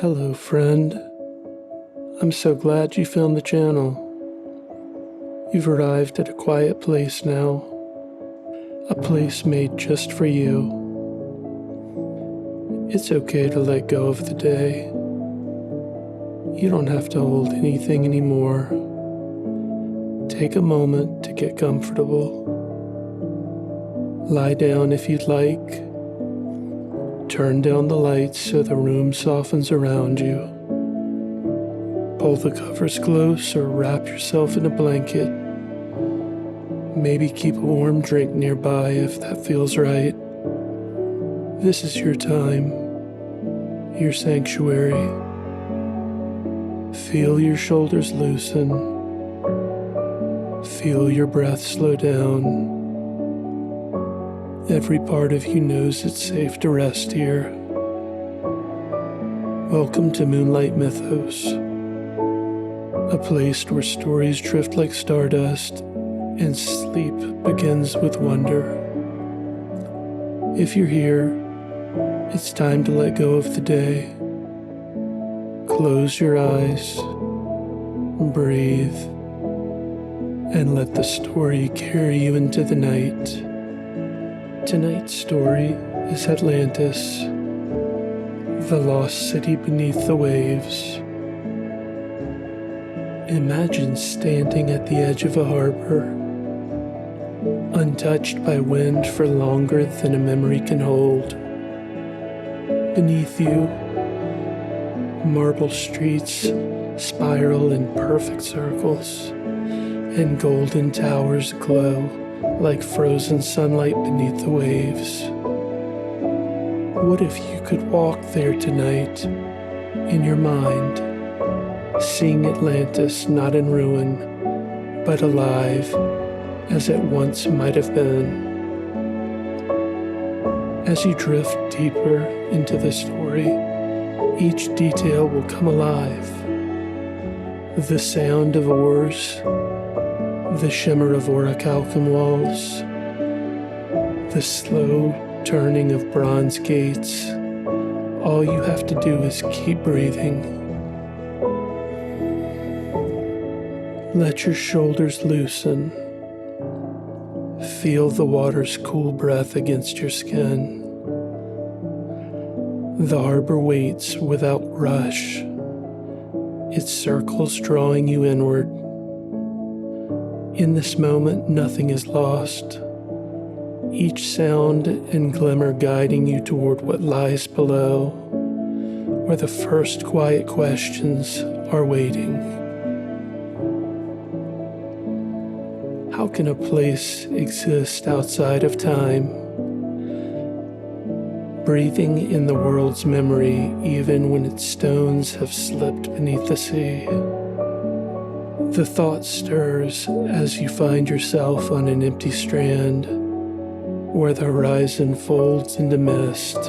Hello, friend. I'm so glad you found the channel. You've arrived at a quiet place now, a place made just for you. It's okay to let go of the day. You don't have to hold anything anymore. Take a moment to get comfortable. Lie down if you'd like. Turn down the lights so the room softens around you. Pull the covers close or wrap yourself in a blanket. Maybe keep a warm drink nearby if that feels right. This is your time, your sanctuary. Feel your shoulders loosen. Feel your breath slow down. Every part of you knows it's safe to rest here. Welcome to Moonlight Mythos, a place where stories drift like stardust and sleep begins with wonder. If you're here, it's time to let go of the day. Close your eyes, breathe, and let the story carry you into the night. Tonight's story is Atlantis, the lost city beneath the waves. Imagine standing at the edge of a harbor, untouched by wind for longer than a memory can hold. Beneath you, marble streets spiral in perfect circles, and golden towers glow like frozen sunlight beneath the waves. What if you could walk there tonight, in your mind, seeing Atlantis not in ruin, but alive as it once might have been? As you drift deeper into the story, each detail will come alive. The sound of oars, the shimmer of orichalcum walls, the slow turning of bronze gates. All you have to do is keep breathing. Let your shoulders loosen. Feel the water's cool breath against your skin. The harbor waits without rush, its circles drawing you inward. In this moment, nothing is lost. Each sound and glimmer guiding you toward what lies below, where the first quiet questions are waiting. How can a place exist outside of time, breathing in the world's memory even when its stones have slipped beneath the sea? The thought stirs as you find yourself on an empty strand, where the horizon folds into mist.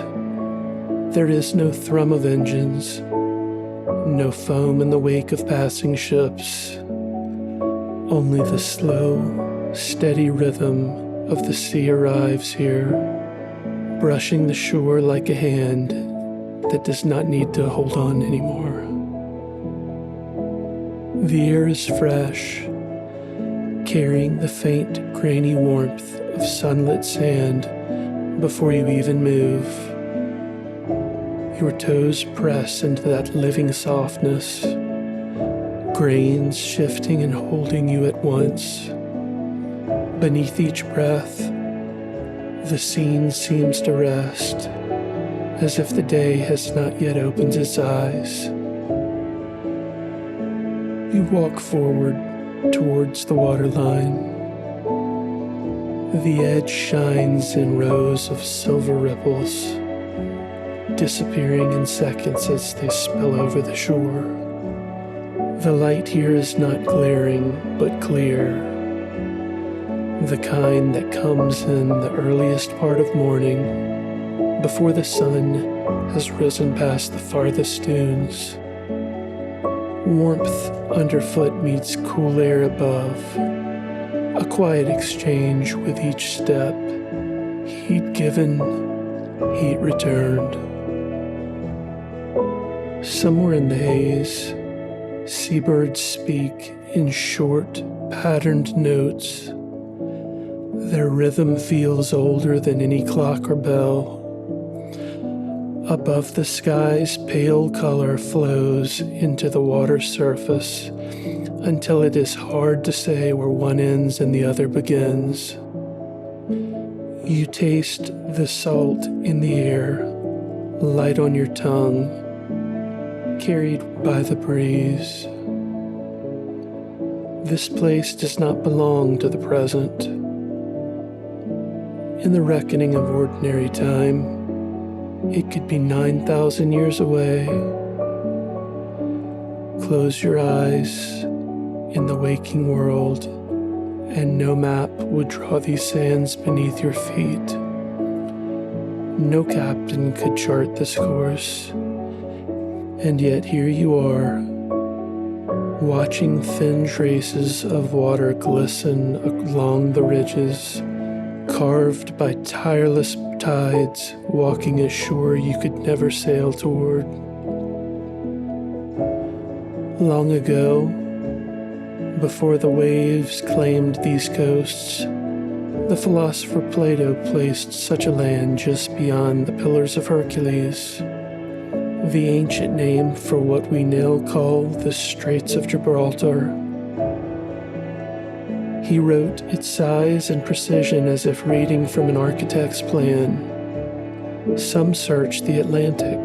There is no thrum of engines, no foam in the wake of passing ships, only the slow, steady rhythm of the sea arrives here, brushing the shore like a hand that does not need to hold on anymore. The air is fresh, carrying the faint, grainy warmth of sunlit sand before you even move. Your toes press into that living softness, grains shifting and holding you at once. Beneath each breath, the scene seems to rest, as if the day has not yet opened its eyes. You walk forward towards the waterline. The edge shines in rows of silver ripples, disappearing in seconds as they spill over the shore. The light here is not glaring, but clear, the kind that comes in the earliest part of morning, before the sun has risen past the farthest dunes. Warmth underfoot meets cool air above, a quiet exchange with each step. Heat given, heat returned. Somewhere in the haze, seabirds speak in short, patterned notes. Their rhythm feels older than any clock or bell. Above the sky's pale color flows into the water's surface until it is hard to say where one ends and the other begins. You taste the salt in the air, light on your tongue, carried by the breeze. This place does not belong to the present. In the reckoning of ordinary time, it could be 9,000 years away. Close your eyes in the waking world, and no map would draw these sands beneath your feet. No captain could chart this course, and yet here you are, watching thin traces of water glisten along the ridges, carved by tireless tides, walking a shore you could never sail toward. Long ago, before the waves claimed these coasts, the philosopher Plato placed such a land just beyond the Pillars of Hercules, the ancient name for what we now call the Straits of Gibraltar. He wrote its size and precision as if reading from an architect's plan. Some searched the Atlantic,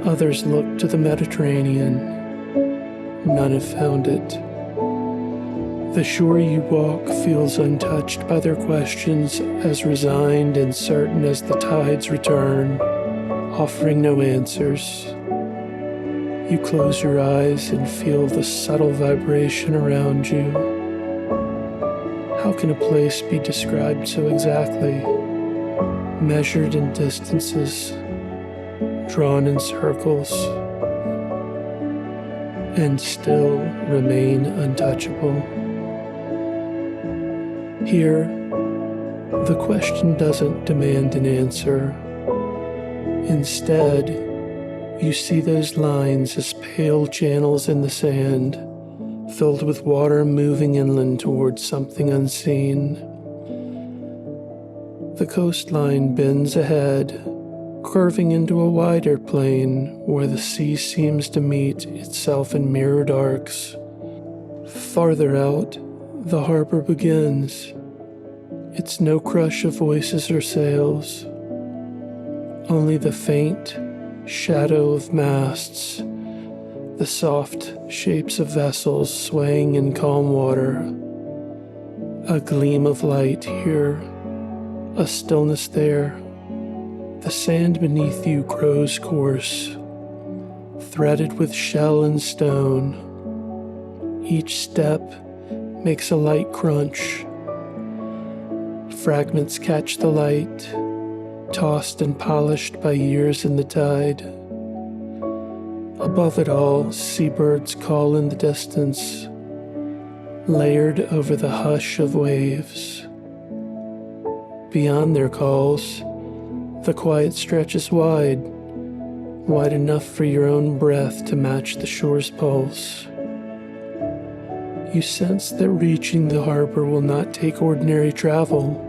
others looked to the Mediterranean. None have found it. The shore you walk feels untouched by their questions, as resigned and certain as the tides return, offering no answers. You close your eyes and feel the subtle vibration around you. How can a place be described so exactly? Measured in distances, drawn in circles, and still remain untouchable. Here, the question doesn't demand an answer. Instead, you see those lines as pale channels in the sand, filled with water moving inland towards something unseen. The coastline bends ahead, curving into a wider plain where the sea seems to meet itself in mirrored arcs. Farther out, the harbor begins. It's no crush of voices or sails, only the faint shadow of masts, the soft shapes of vessels swaying in calm water, a gleam of light here, a stillness there. The sand beneath you grows coarse, threaded with shell and stone. Each step makes a light crunch. Fragments catch the light, tossed and polished by years in the tide. Above it all, seabirds call in the distance, layered over the hush of waves. Beyond their calls, the quiet stretches wide enough for your own breath to match the shore's pulse. You sense that reaching the harbor will not take ordinary travel.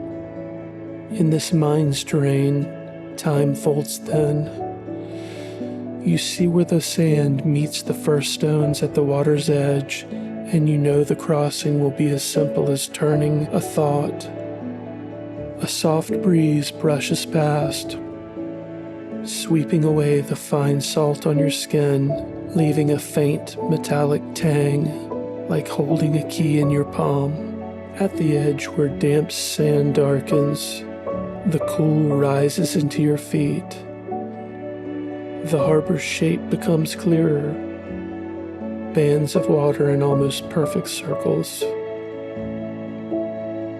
In this mind's terrain, time folds thin. You see where the sand meets the first stones at the water's edge, and you know the crossing will be as simple as turning a thought. A soft breeze brushes past, sweeping away the fine salt on your skin, leaving a faint metallic tang, like holding a key in your palm. At the edge where damp sand darkens, the cool rises into your feet. The harbor's shape becomes clearer, bands of water in almost perfect circles.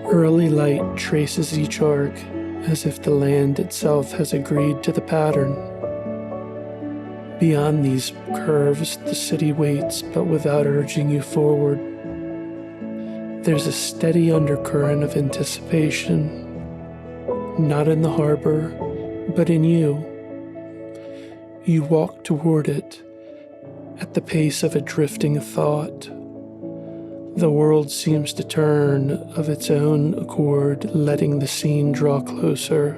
Early light traces each arc, as if the land itself has agreed to the pattern. Beyond these curves, the city waits, but without urging you forward. There's a steady undercurrent of anticipation, not in the harbor, but in you. You walk toward it, at the pace of a drifting thought. The world seems to turn of its own accord, letting the scene draw closer.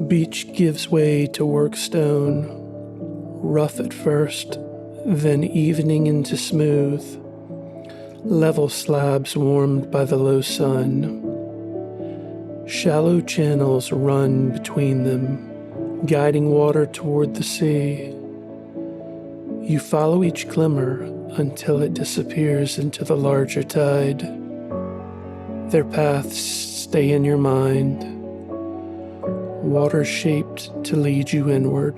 Beach gives way to work stone, rough at first, then evening into smooth. Level slabs warmed by the low sun. Shallow channels run between them, guiding water toward the sea. You follow each glimmer until it disappears into the larger tide. Their paths stay in your mind, water-shaped to lead you inward.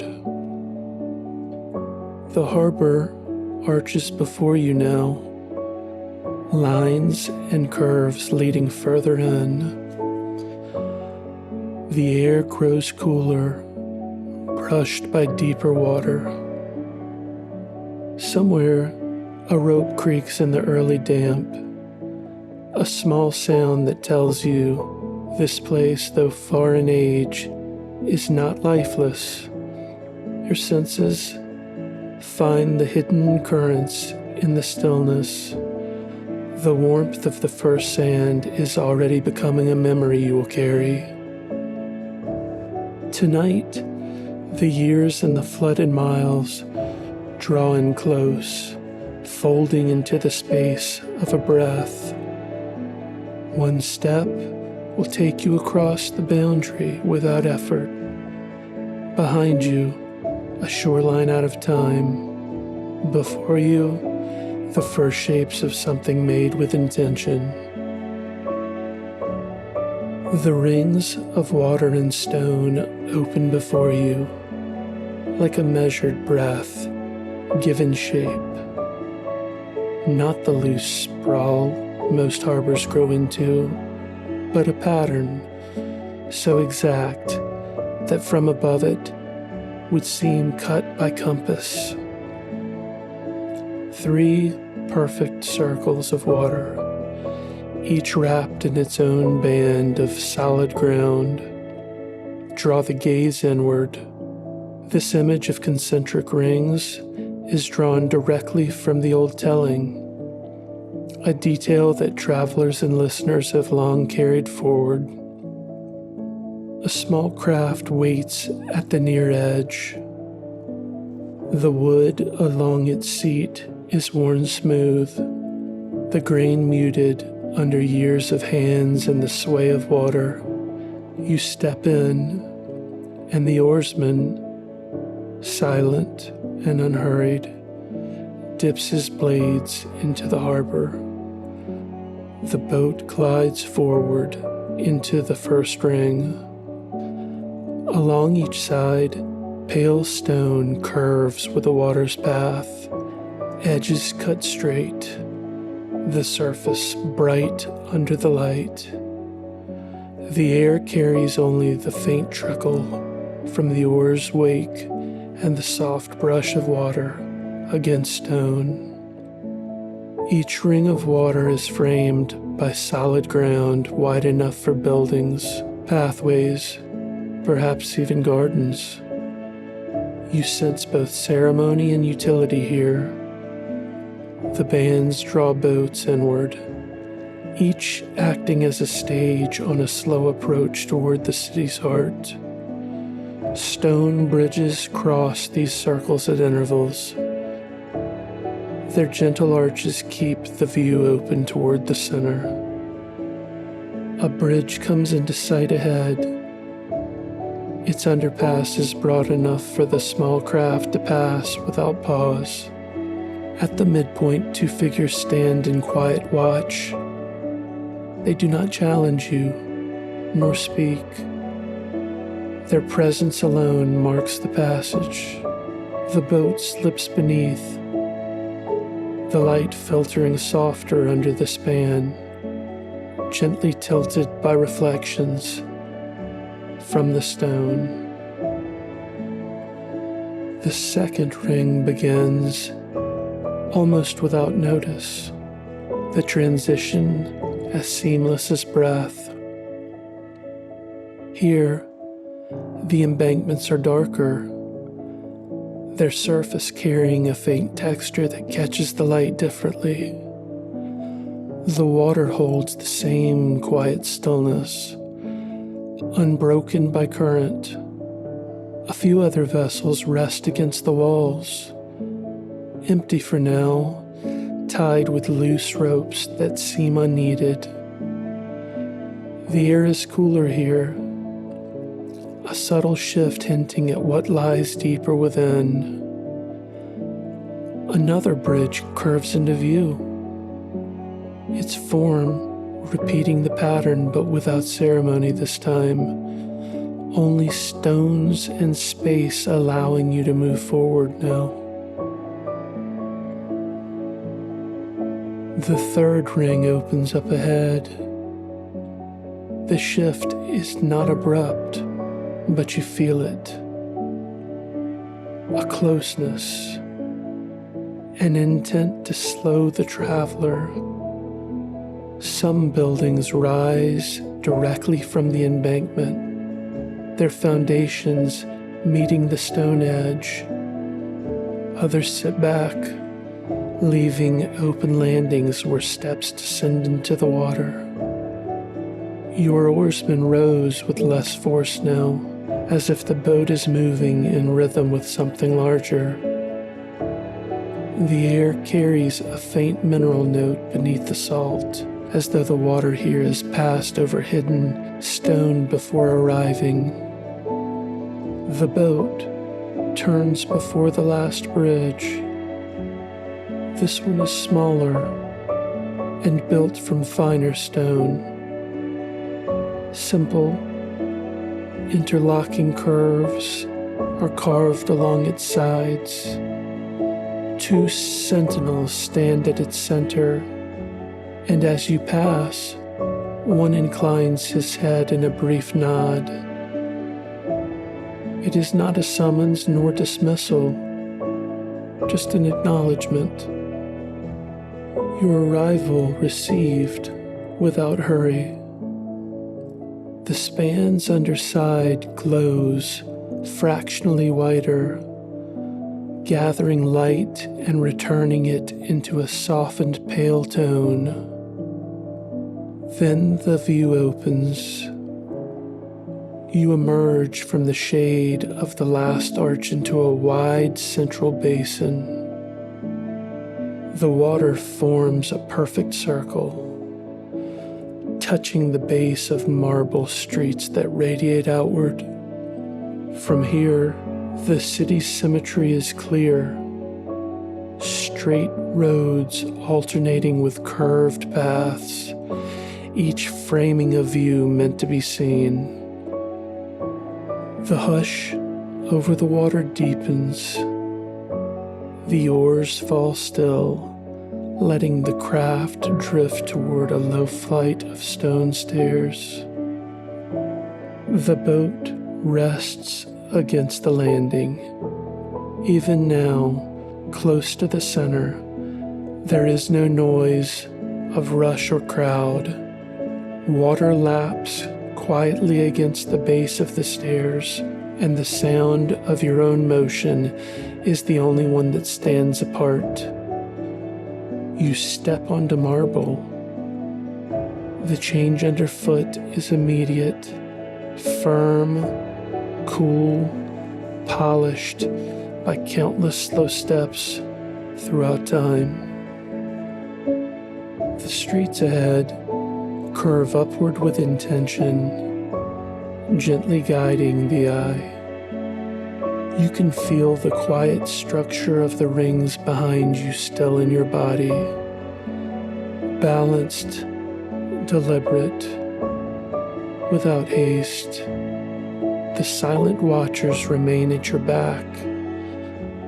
The harbor arches before you now, lines and curves leading further in. The air grows cooler, brushed by deeper water. Somewhere, a rope creaks in the early damp, a small sound that tells you this place, though far in age, is not lifeless. Your senses find the hidden currents in the stillness. The warmth of the first sand is already becoming a memory you will carry. Tonight, the years and the flooded miles draw in close, folding into the space of a breath. One step will take you across the boundary without effort. Behind you, a shoreline out of time. Before you, the first shapes of something made with intention. The rings of water and stone open before you, like a measured breath, given shape. Not the loose sprawl most harbors grow into, but a pattern so exact that from above it would seem cut by compass. 3 perfect circles of water, each wrapped in its own band of solid ground, draw the gaze inward. This image of concentric rings is drawn directly from the old telling, a detail that travelers and listeners have long carried forward. A small craft waits at the near edge. The wood along its seat is worn smooth, the grain muted under years of hands and the sway of water. You step in, and the oarsman, silent and unhurried, dips his blades into the harbor. The boat glides forward into the first ring. Along each side, pale stone curves with the water's path, edges cut straight, the surface bright under the light. The air carries only the faint trickle from the oar's wake and the soft brush of water against stone. Each ring of water is framed by solid ground wide enough for buildings, pathways, perhaps even gardens. You sense both ceremony and utility here. The bands draw boats inward, each acting as a stage on a slow approach toward the city's heart. Stone bridges cross these circles at intervals. Their gentle arches keep the view open toward the center. A bridge comes into sight ahead. Its underpass is broad enough for the small craft to pass without pause. At the midpoint, 2 figures stand in quiet watch. They do not challenge you, nor speak. Their presence alone marks the passage. The boat slips beneath, the light filtering softer under the span, gently tilted by reflections from the stone. The second ring begins almost without notice, the transition as seamless as breath. Here, the embankments are darker, their surface carrying a faint texture that catches the light differently. The water holds the same quiet stillness, unbroken by current. A few other vessels rest against the walls, empty for now, tied with loose ropes that seem unneeded. The air is cooler here, a subtle shift hinting at what lies deeper within. Another bridge curves into view, its form repeating the pattern but without ceremony this time, only stones and space allowing you to move forward now. The third ring opens up ahead. The shift is not abrupt, but you feel it. A closeness, an intent to slow the traveler. Some buildings rise directly from the embankment, their foundations meeting the stone edge. Others sit back, leaving open landings where steps descend into the water. Your oarsman rows with less force now, as if the boat is moving in rhythm with something larger. The air carries a faint mineral note beneath the salt, as though the water here has passed over hidden stone before arriving. The boat turns before the last bridge. This one is smaller and built from finer stone. Simple, interlocking curves are carved along its sides. Two sentinels stand at its center, and as you pass, one inclines his head in a brief nod. It is not a summons nor dismissal, just an acknowledgement. Your arrival received without hurry. The span's underside glows fractionally whiter, gathering light and returning it into a softened pale tone. Then the view opens. You emerge from the shade of the last arch into a wide central basin. The water forms a perfect circle, touching the base of marble streets that radiate outward. From here, the city's symmetry is clear. Straight roads alternating with curved paths, each framing a view meant to be seen. The hush over the water deepens. The oars fall still, letting the craft drift toward a low flight of stone stairs. The boat rests against the landing. Even now, close to the center, there is no noise of rush or crowd. Water laps quietly against the base of the stairs, and the sound of your own motion is the only one that stands apart. You step onto marble. The change underfoot is immediate, firm, cool, polished by countless slow steps throughout time. The streets ahead curve upward with intention, gently guiding the eye. You can feel the quiet structure of the rings behind you still in your body, balanced, deliberate, without haste. The silent watchers remain at your back,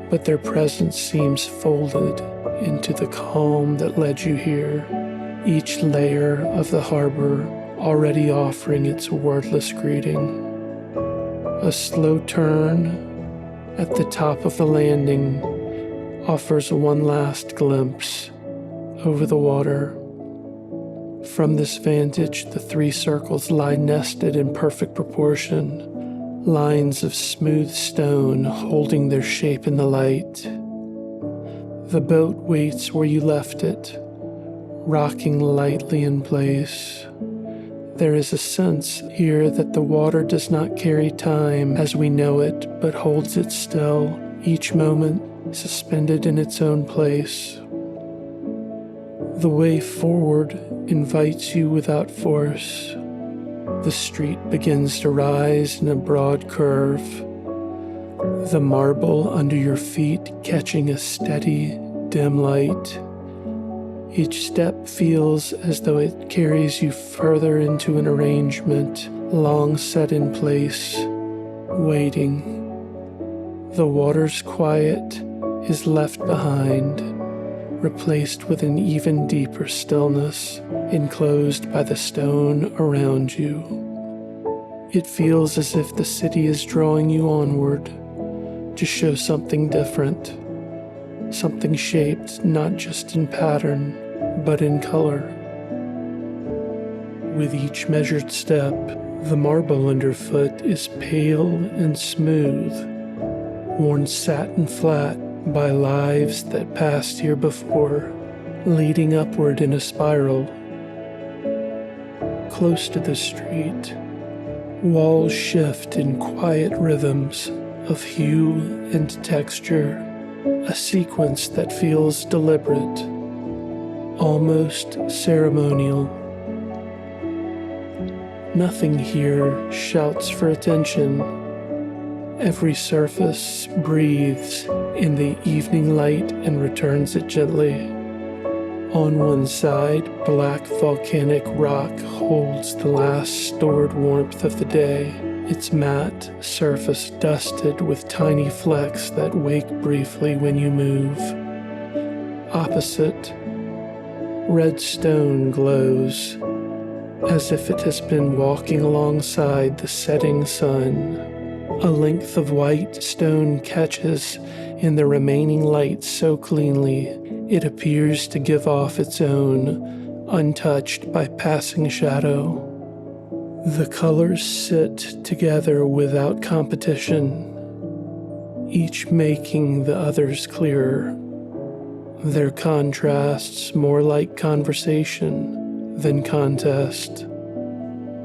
but their presence seems folded into the calm that led you here, each layer of the harbor already offering its wordless greeting. A slow turn at the top of the landing offers one last glimpse over the water. From this vantage, the three circles lie nested in perfect proportion, lines of smooth stone holding their shape in the light. The boat waits where you left it, rocking lightly in place. There is a sense here that the water does not carry time as we know it, but holds it still, each moment suspended in its own place. The way forward invites you without force. The street begins to rise in a broad curve, the marble under your feet catching a steady, dim light. Each step feels as though it carries you further into an arrangement long set in place, waiting. The water's quiet is left behind, replaced with an even deeper stillness, enclosed by the stone around you. It feels as if the city is drawing you onward to show something different, something shaped not just in pattern, but in color. With each measured step, the marble underfoot is pale and smooth, worn satin flat by lives that passed here before, leading upward in a spiral. Close to the street, walls shift in quiet rhythms of hue and texture, a sequence that feels deliberate, almost ceremonial. Nothing here shouts for attention. Every surface breathes in the evening light and returns it gently. On one side, black volcanic rock holds the last stored warmth of the day, its matte surface dusted with tiny flecks that wake briefly when you move. Opposite, red stone glows, as if it has been walking alongside the setting sun. A length of white stone catches in the remaining light so cleanly, it appears to give off its own, untouched by passing shadow. The colors sit together without competition, each making the others clearer. Their contrasts more like conversation than contest.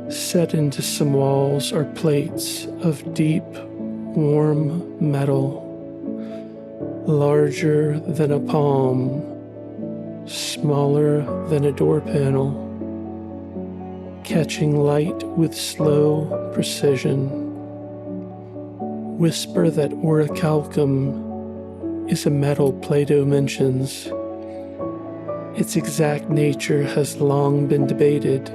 Set into some walls are plates of deep, warm metal, larger than a palm, smaller than a door panel, catching light with slow precision. Whisper that orichalcum is a metal Plato mentions. Its exact nature has long been debated,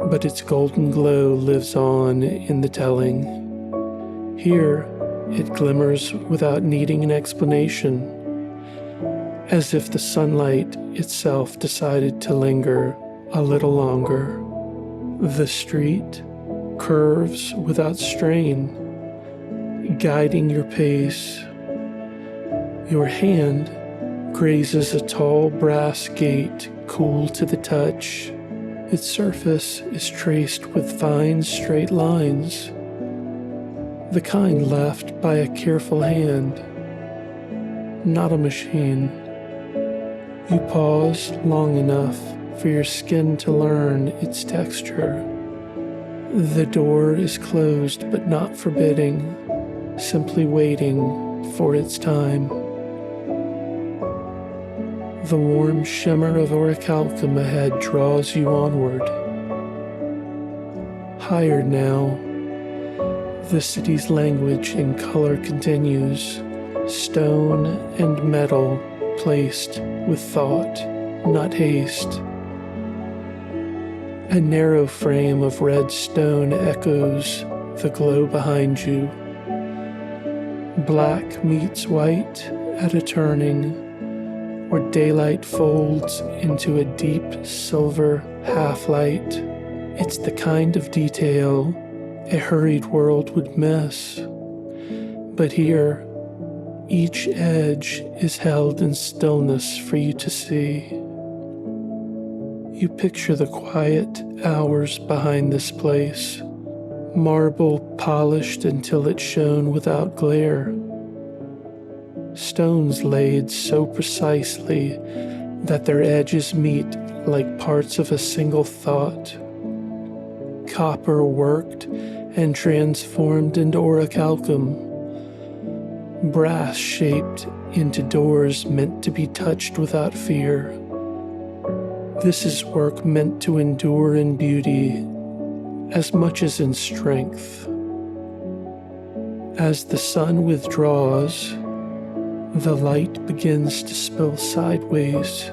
but its golden glow lives on in the telling. Here, it glimmers without needing an explanation, as if the sunlight itself decided to linger a little longer. The street curves without strain, guiding your pace. Your hand grazes a tall brass gate, cool to the touch. Its surface is traced with fine, straight lines, the kind left by a careful hand, not a machine. You pause long enough for your skin to learn its texture. The door is closed but not forbidding, simply waiting for its time. The warm shimmer of orichalcum ahead draws you onward. Higher now, the city's language in color continues, stone and metal placed with thought, not haste. A narrow frame of red stone echoes the glow behind you. Black meets white at a turning, where daylight folds into a deep silver half-light. It's the kind of detail a hurried world would miss. But here, each edge is held in stillness for you to see. You picture the quiet hours behind this place, marble polished until it shone without glare, stones laid so precisely that their edges meet like parts of a single thought, copper worked and transformed into orichalcum, brass shaped into doors meant to be touched without fear. This is work meant to endure in beauty as much as in strength. As the sun withdraws, the light begins to spill sideways.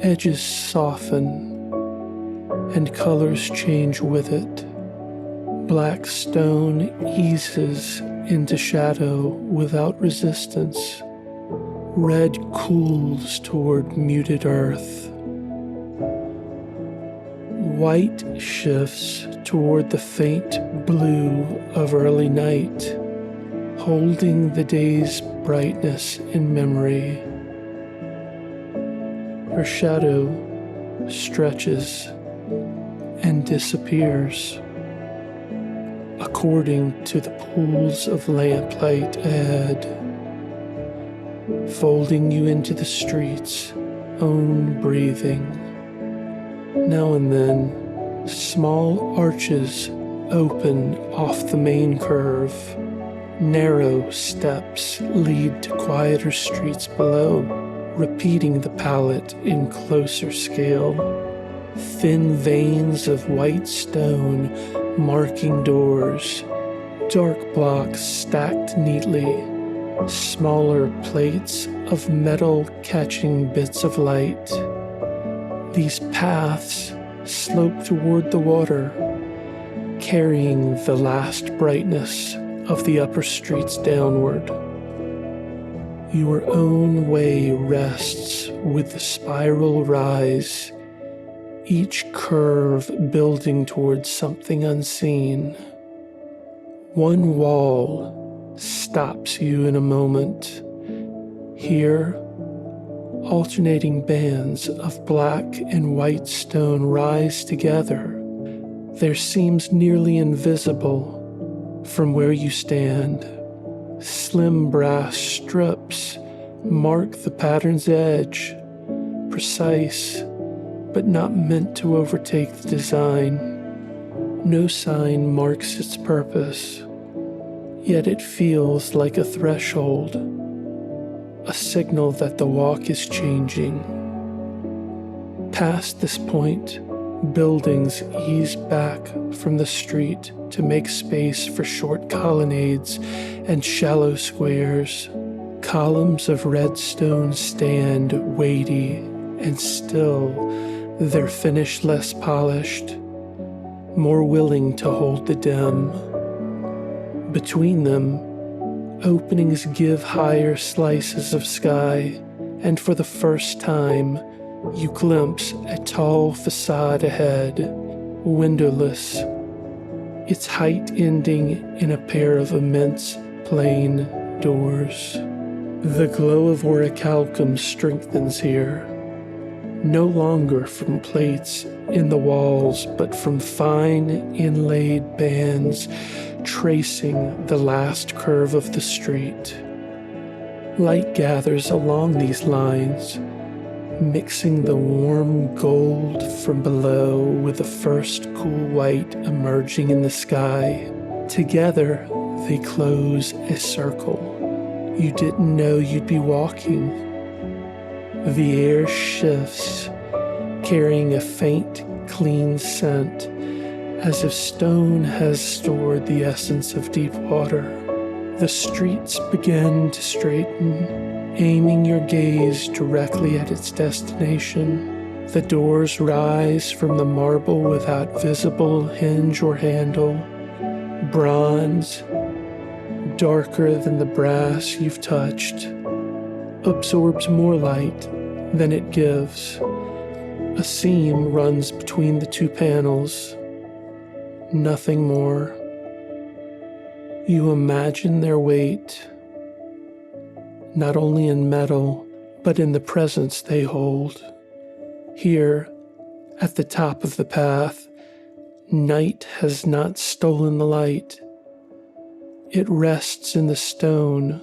Edges soften, and colors change with it. Black stone eases into shadow without resistance. Red cools toward muted earth. White shifts toward the faint blue of early night, holding the day's brightness in memory. Her shadow stretches and disappears according to the pools of lamplight ahead, folding you into the street's own breathing. Now and then, small arches open off the main curve. Narrow steps lead to quieter streets below, repeating the palette in closer scale. Thin veins of white stone marking doors, dark blocks stacked neatly, smaller plates of metal catching bits of light. These paths slope toward the water, carrying the last brightness of the upper streets downward. Your own way rests with the spiral rise, each curve building towards something unseen. One wall stops you in a moment. Here, alternating bands of black and white stone rise together. There seems nearly invisible from where you stand. Slim brass strips mark the pattern's edge, precise, but not meant to overtake the design. No sign marks its purpose, yet it feels like a threshold, a signal that the walk is changing. Past this point, buildings ease back from the street to make space for short colonnades and shallow squares. Columns of red stone stand weighty and still, their finish less polished, more willing to hold the dim. Between them, openings give higher slices of sky, and for the first time, you glimpse a tall facade ahead, windowless, its height ending in a pair of immense plain doors. The glow of orichalcum strengthens here, no longer from plates in the walls, but from fine inlaid bands tracing the last curve of the street. Light gathers along these lines, mixing the warm gold from below with the first cool white emerging in the sky. Together, they close a circle. You didn't know you'd be walking. The air shifts, carrying a faint, clean scent, as if stone has stored the essence of deep water. The streets begin to straighten, aiming your gaze directly at its destination. The doors rise from the marble without visible hinge or handle. Bronze, darker than the brass you've touched, absorbs more light than it gives. A seam runs between the two panels. Nothing more. You imagine their weight, not only in metal, but in the presence they hold. Here, at the top of the path, Night has not stolen the light. It rests in the stone,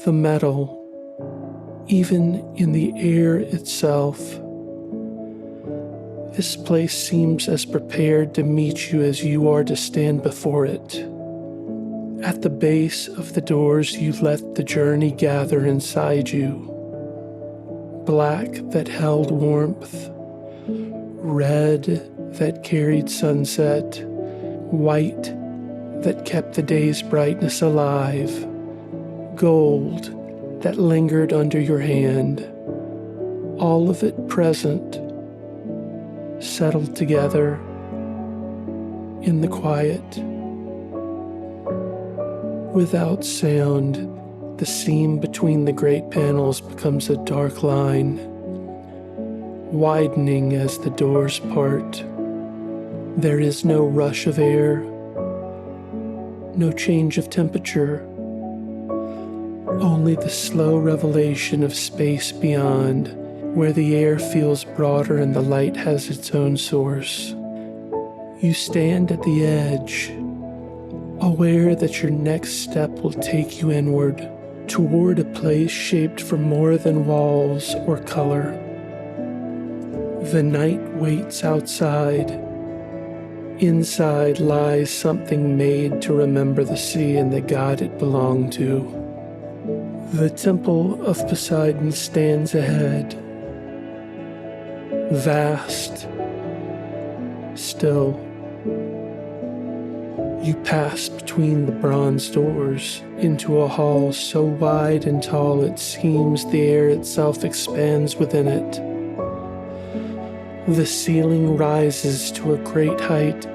the metal, even in the air itself. This place seems as prepared to meet you as you are to stand before it. At the base of the doors, you let the journey gather inside you. Black that held warmth, red that carried sunset, white that kept the day's brightness alive, gold that lingered under your hand, all of it present, settled together in the quiet. Without sound, the seam between the great panels becomes a dark line, widening as the doors part. There is no rush of air, no change of temperature, only the slow revelation of space beyond, where the air feels broader and the light has its own source. You stand at the edge, aware that your next step will take you inward, toward a place shaped from more than walls or color. The night waits outside. Inside lies something made to remember the sea and the god it belonged to. The temple of Poseidon stands ahead, vast, still. You pass between the bronze doors into a hall so wide and tall it seems the air itself expands within it. The ceiling rises to a great height,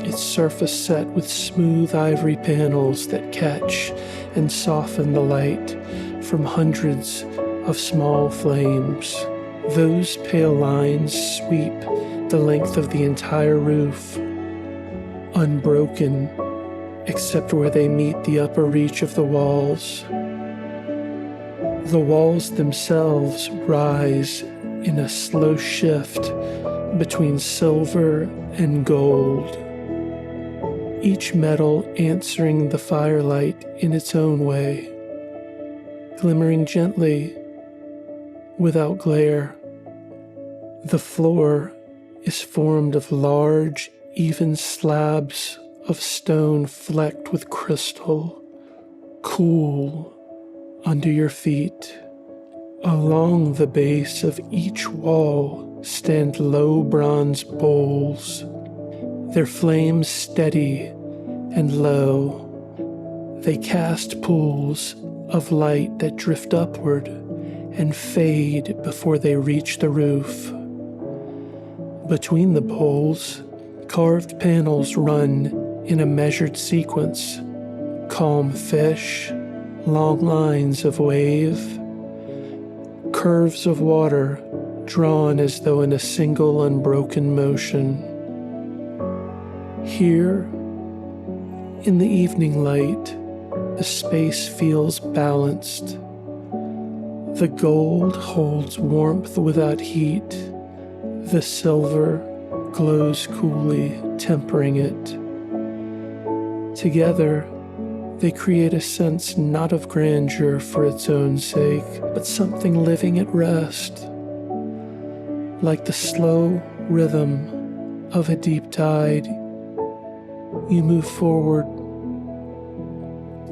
its surface set with smooth ivory panels that catch and soften the light from hundreds of small flames. Those pale lines sweep the length of the entire roof, unbroken except where they meet the upper reach of the walls. The walls themselves rise in a slow shift between silver and gold, each metal answering the firelight in its own way, glimmering gently without glare. The floor is formed of large, even slabs of stone flecked with crystal, cool under your feet. Along the base of each wall stand low bronze bowls, their flames steady and low. They cast pools of light that drift upward and fade before they reach the roof. Between the bowls, carved panels run in a measured sequence, calm fish, long lines of wave, curves of water drawn as though in a single unbroken motion. Here, in the evening light, the space feels balanced. The gold holds warmth without heat. The silver glows coolly, tempering it. Together, they create a sense not of grandeur for its own sake, but something living at rest, like the slow rhythm of a deep tide. You move forward,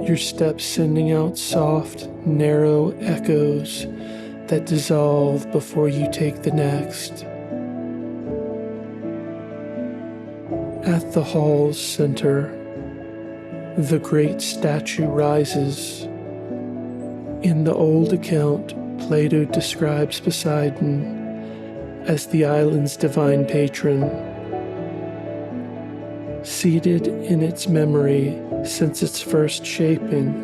your steps sending out soft, narrow echoes that dissolve before you take the next. At the hall's center, the great statue rises. In the old account, Plato describes Poseidon as the island's divine patron. Seated in its memory since its first shaping,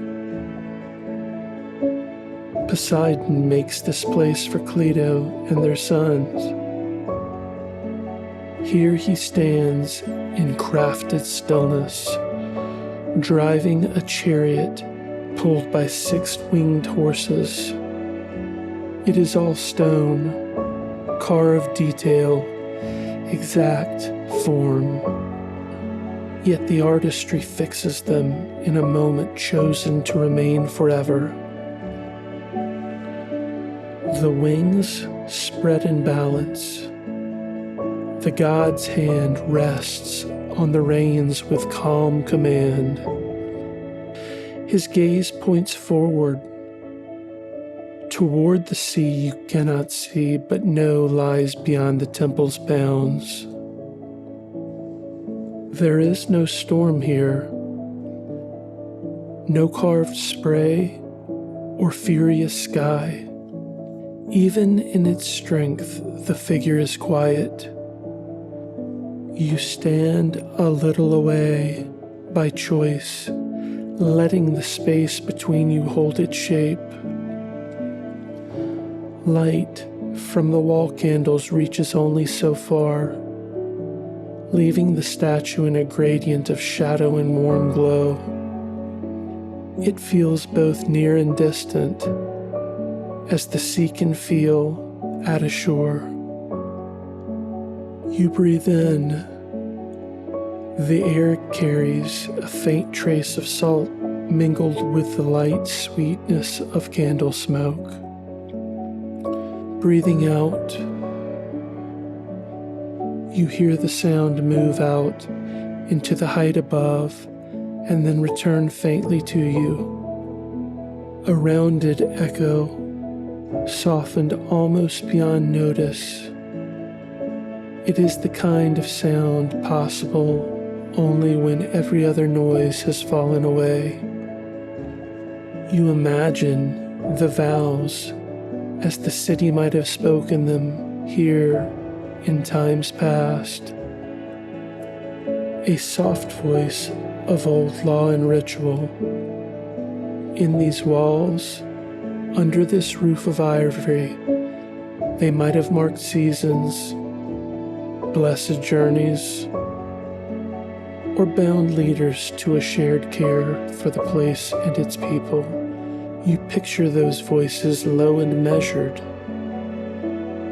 Poseidon makes this place for Plato and their sons. Here he stands in crafted stillness, driving a chariot pulled by 6 winged horses. It is all stone, carved detail, exact form. Yet the artistry fixes them in a moment chosen to remain forever. The wings spread in balance. The god's hand rests on the reins with calm command. His gaze points forward, toward the sea you cannot see but know lies beyond the temple's bounds. There is no storm here, no carved spray or furious sky. Even in its strength, the figure is quiet. You stand a little away by choice, letting the space between you hold its shape. Light from the wall candles reaches only so far, leaving the statue in a gradient of shadow and warm glow. It feels both near and distant, as the sea can feel at a shore. You breathe in. The air carries a faint trace of salt mingled with the light sweetness of candle smoke. Breathing out, you hear the sound move out into the height above and then return faintly to you. A rounded echo, softened almost beyond notice. It is the kind of sound possible only when every other noise has fallen away. You imagine the vows as the city might have spoken them here in times past. A soft voice of old law and ritual. In these walls, under this roof of ivory, they might have marked seasons, blessed journeys, or bound leaders to a shared care for the place and its people. You picture those voices low and measured,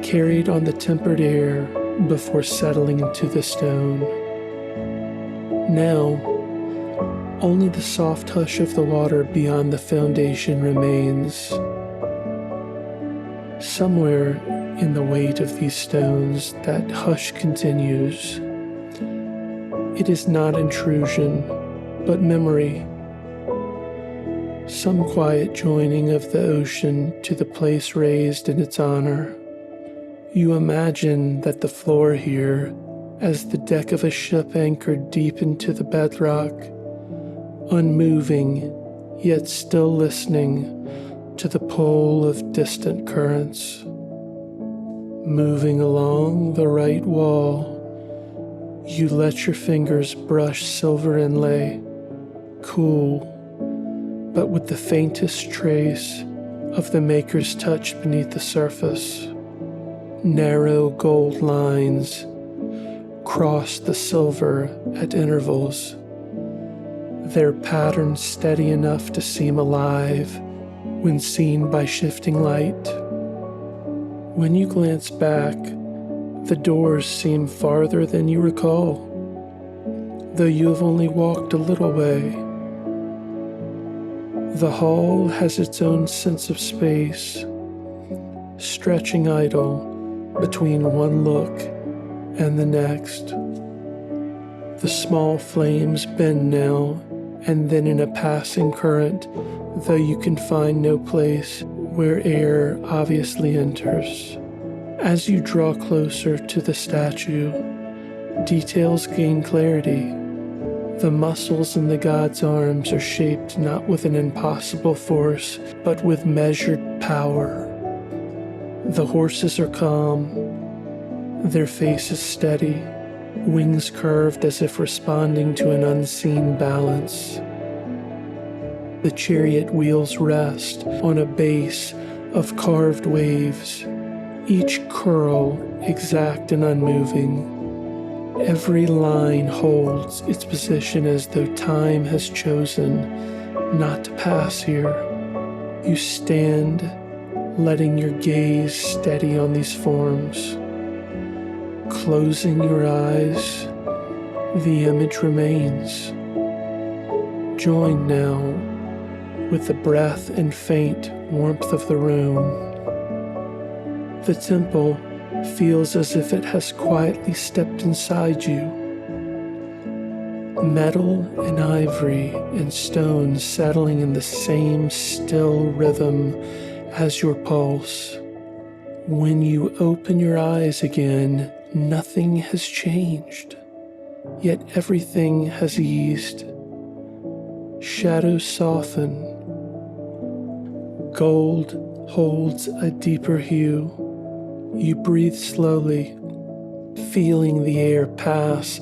carried on the tempered air before settling into the stone. Now, only the soft hush of the water beyond the foundation remains. Somewhere in the weight of these stones, that hush continues. It is not intrusion, but memory. Some quiet joining of the ocean to the place raised in its honor. You imagine that the floor here, as the deck of a ship anchored deep into the bedrock, unmoving, yet still listening to the pull of distant currents. Moving along the right wall, you let your fingers brush silver inlay, cool, but with the faintest trace of the maker's touch beneath the surface. Narrow gold lines cross the silver at intervals, their pattern steady enough to seem alive when seen by shifting light. When you glance back, the doors seem farther than you recall, though you have only walked a little way. The hall has its own sense of space, stretching idle between one look and the next. The small flames bend now and then in a passing current, though you can find no place where air obviously enters. As you draw closer to the statue, details gain clarity. The muscles in the god's arms are shaped not with an impossible force, but with measured power. The horses are calm, their faces steady, wings curved as if responding to an unseen balance. The chariot wheels rest on a base of carved waves, each curl exact and unmoving. Every line holds its position as though time has chosen not to pass here. You stand, letting your gaze steady on these forms. Closing your eyes, the image remains. Join now with the breath and faint warmth of the room. The temple feels as if it has quietly stepped inside you. Metal and ivory and stone settling in the same still rhythm as your pulse. When you open your eyes again, nothing has changed, yet everything has eased. Shadows soften. Gold holds a deeper hue. You breathe slowly, feeling the air pass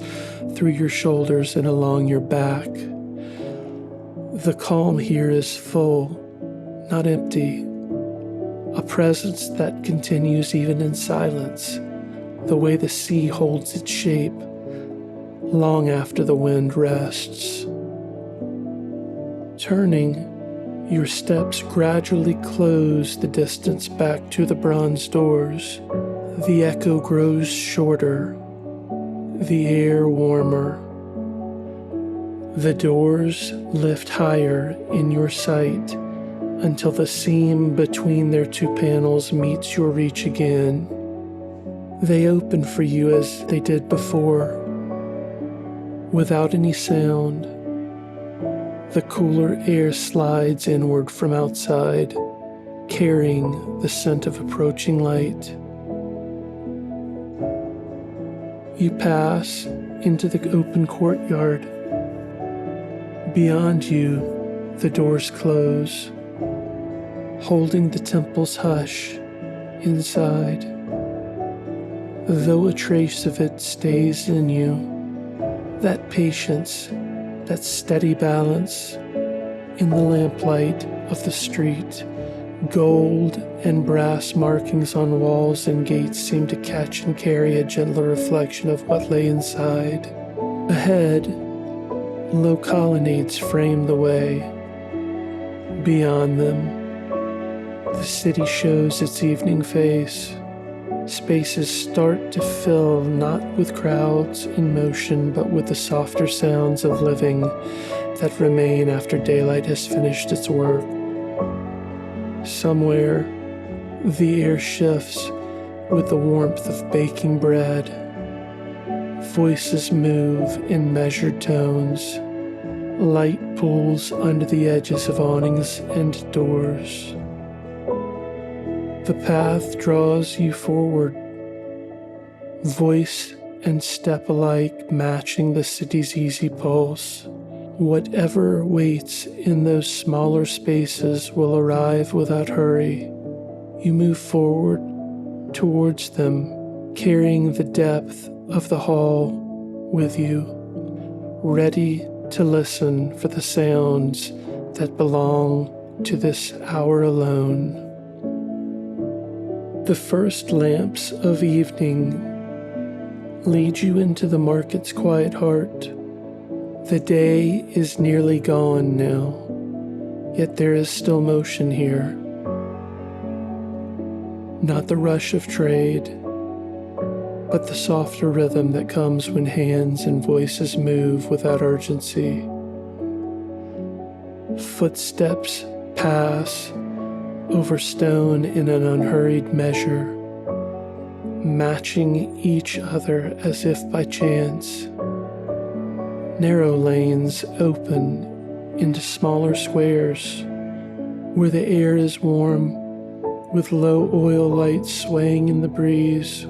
through your shoulders and along your back. The calm here is full, not empty. A presence that continues even in silence, the way the sea holds its shape long after the wind rests. Turning, your steps gradually close the distance back to the bronze doors. The echo grows shorter, the air warmer. The doors lift higher in your sight until the seam between their two panels meets your reach again. They open for you as they did before, without any sound. The cooler air slides inward from outside, carrying the scent of approaching light. You pass into the open courtyard. Beyond you, the doors close, holding the temple's hush inside. Though a trace of it stays in you, that patience, that steady balance in the lamplight of the street, gold and brass markings on walls and gates seem to catch and carry a gentler reflection of what lay inside. Ahead, low colonnades frame the way. Beyond them, the city shows its evening face. Spaces start to fill not with crowds in motion, but with the softer sounds of living that remain after daylight has finished its work. Somewhere, the air shifts with the warmth of baking bread. Voices move in measured tones. Light pools under the edges of awnings and doors. The path draws you forward, voice and step alike matching the city's easy pulse. Whatever waits in those smaller spaces will arrive without hurry. You move forward towards them, carrying the depth of the hall with you, ready to listen for the sounds that belong to this hour alone. The first lamps of evening lead you into the market's quiet heart. The day is nearly gone now, yet there is still motion here. Not the rush of trade, but the softer rhythm that comes when hands and voices move without urgency. Footsteps pass over stone in an unhurried measure, matching each other as if by chance. Narrow lanes open into smaller squares where the air is warm with low oil lights swaying in the breeze.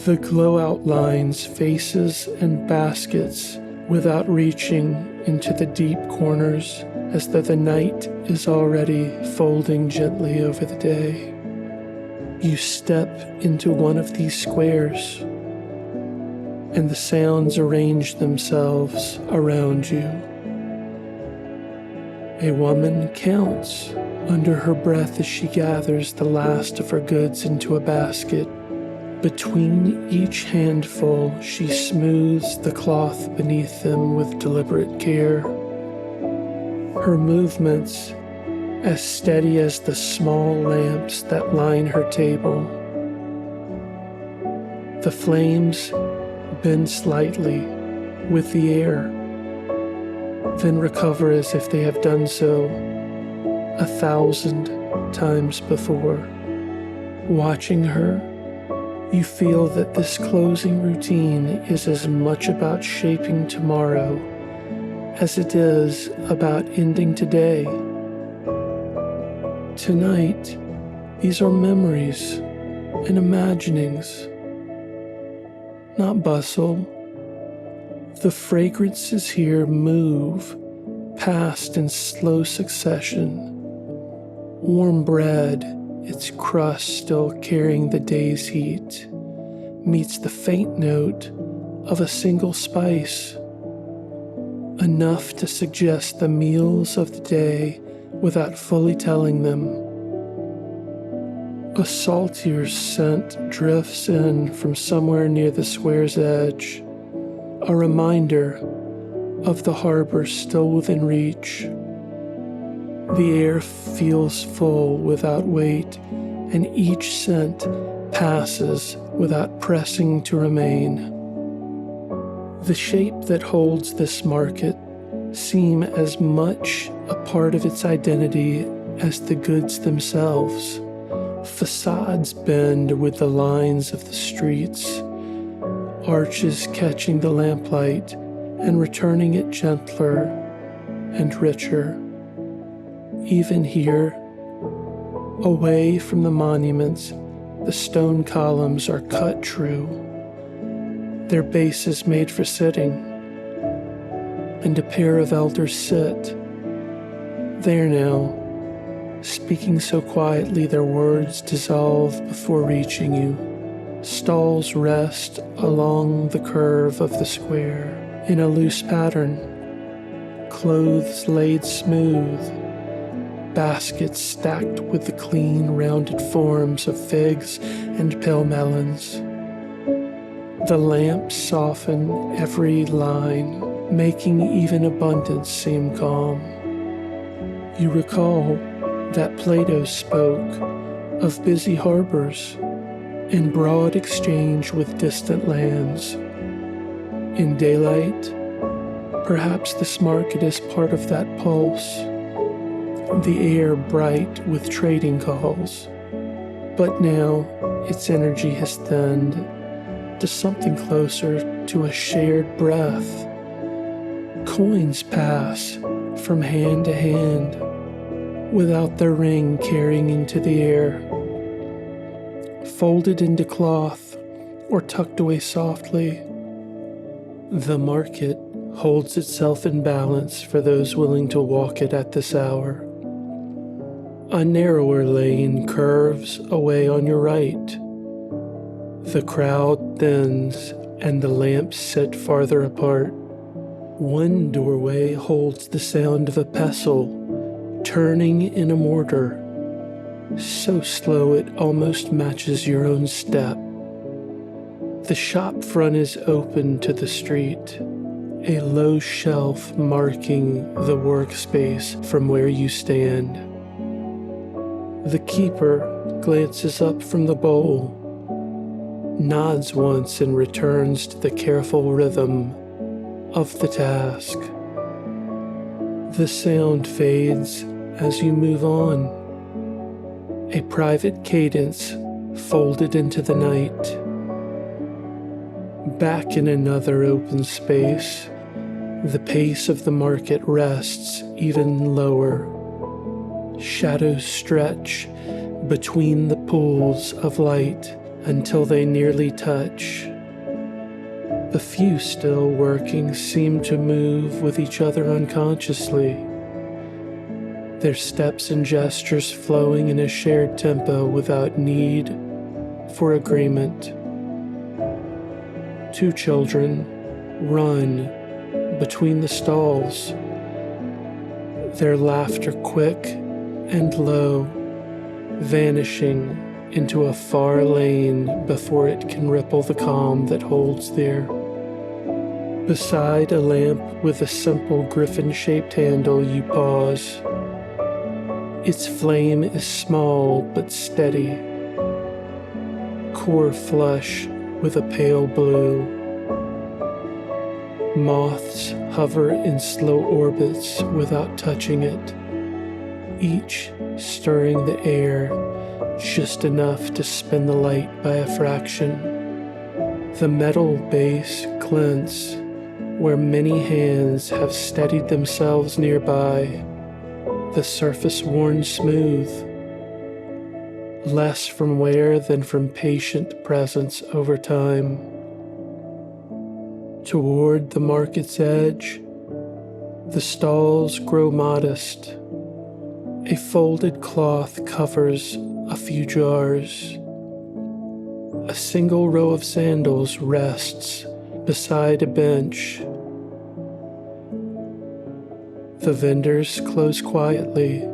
The glow outlines faces and baskets without reaching into the deep corners, as though the night is already folding gently over the day. You step into one of these squares, and the sounds arrange themselves around you. A woman counts under her breath as she gathers the last of her goods into a basket. Between each handful, she smooths the cloth beneath them with deliberate care. Her movements as steady as the small lamps that line her table. The flames bend slightly with the air, then recover as if they have done so 1,000 times before. Watching her, you feel that this closing routine is as much about shaping tomorrow as it is about ending today. Tonight, these are memories and imaginings, not bustle. The fragrances here move past in slow succession. Warm bread, its crust still carrying the day's heat, meets the faint note of a single spice, enough to suggest the meals of the day without fully telling them. A saltier scent drifts in from somewhere near the square's edge, a reminder of the harbor still within reach. The air feels full without weight, and each scent passes without pressing to remain. The shape that holds this market seem as much a part of its identity as the goods themselves. Facades bend with the lines of the streets, arches catching the lamplight and returning it gentler and richer. Even here, away from the monuments, the stone columns are cut true, their bases made for sitting, and a pair of elders sit there now, speaking so quietly their words dissolve before reaching you. Stalls rest along the curve of the square in a loose pattern, clothes laid smooth, baskets stacked with the clean, rounded forms of figs and pale melons. The lamps soften every line, making even abundance seem calm. You recall that Plato spoke of busy harbors and broad exchange with distant lands. In daylight, perhaps this market is part of that pulse, the air bright with trading calls. But now its energy has thinned to something closer to a shared breath. Coins pass from hand to hand without their ring carrying into the air, folded into cloth or tucked away softly. The market holds itself in balance for those willing to walk it at this hour. A narrower lane curves away on your right. The crowd thins and the lamps sit farther apart. One doorway holds the sound of a pestle turning in a mortar, so slow it almost matches your own step. The shop front is open to the street, a low shelf marking the workspace from where you stand. The keeper glances up from the bowl, nods once and returns to the careful rhythm of the task. The sound fades as you move on, a private cadence folded into the night. Back in another open space, the pace of the market rests even lower. Shadows stretch between the pools of light until they nearly touch. The few still working seem to move with each other unconsciously, their steps and gestures flowing in a shared tempo without need for agreement. Two children run between the stalls, their laughter quick and low, vanishing into a far lane before it can ripple the calm that holds there. Beside a lamp with a simple griffin-shaped handle, you pause. Its flame is small but steady, core flush with a pale blue. Moths hover in slow orbits without touching it, each stirring the air just enough to spin the light by a fraction. The metal base glints where many hands have steadied themselves nearby, the surface worn smooth, less from wear than from patient presence over time. Toward the market's edge, the stalls grow modest. A folded cloth covers a few jars. A single row of sandals rests beside a bench. The vendors close quietly,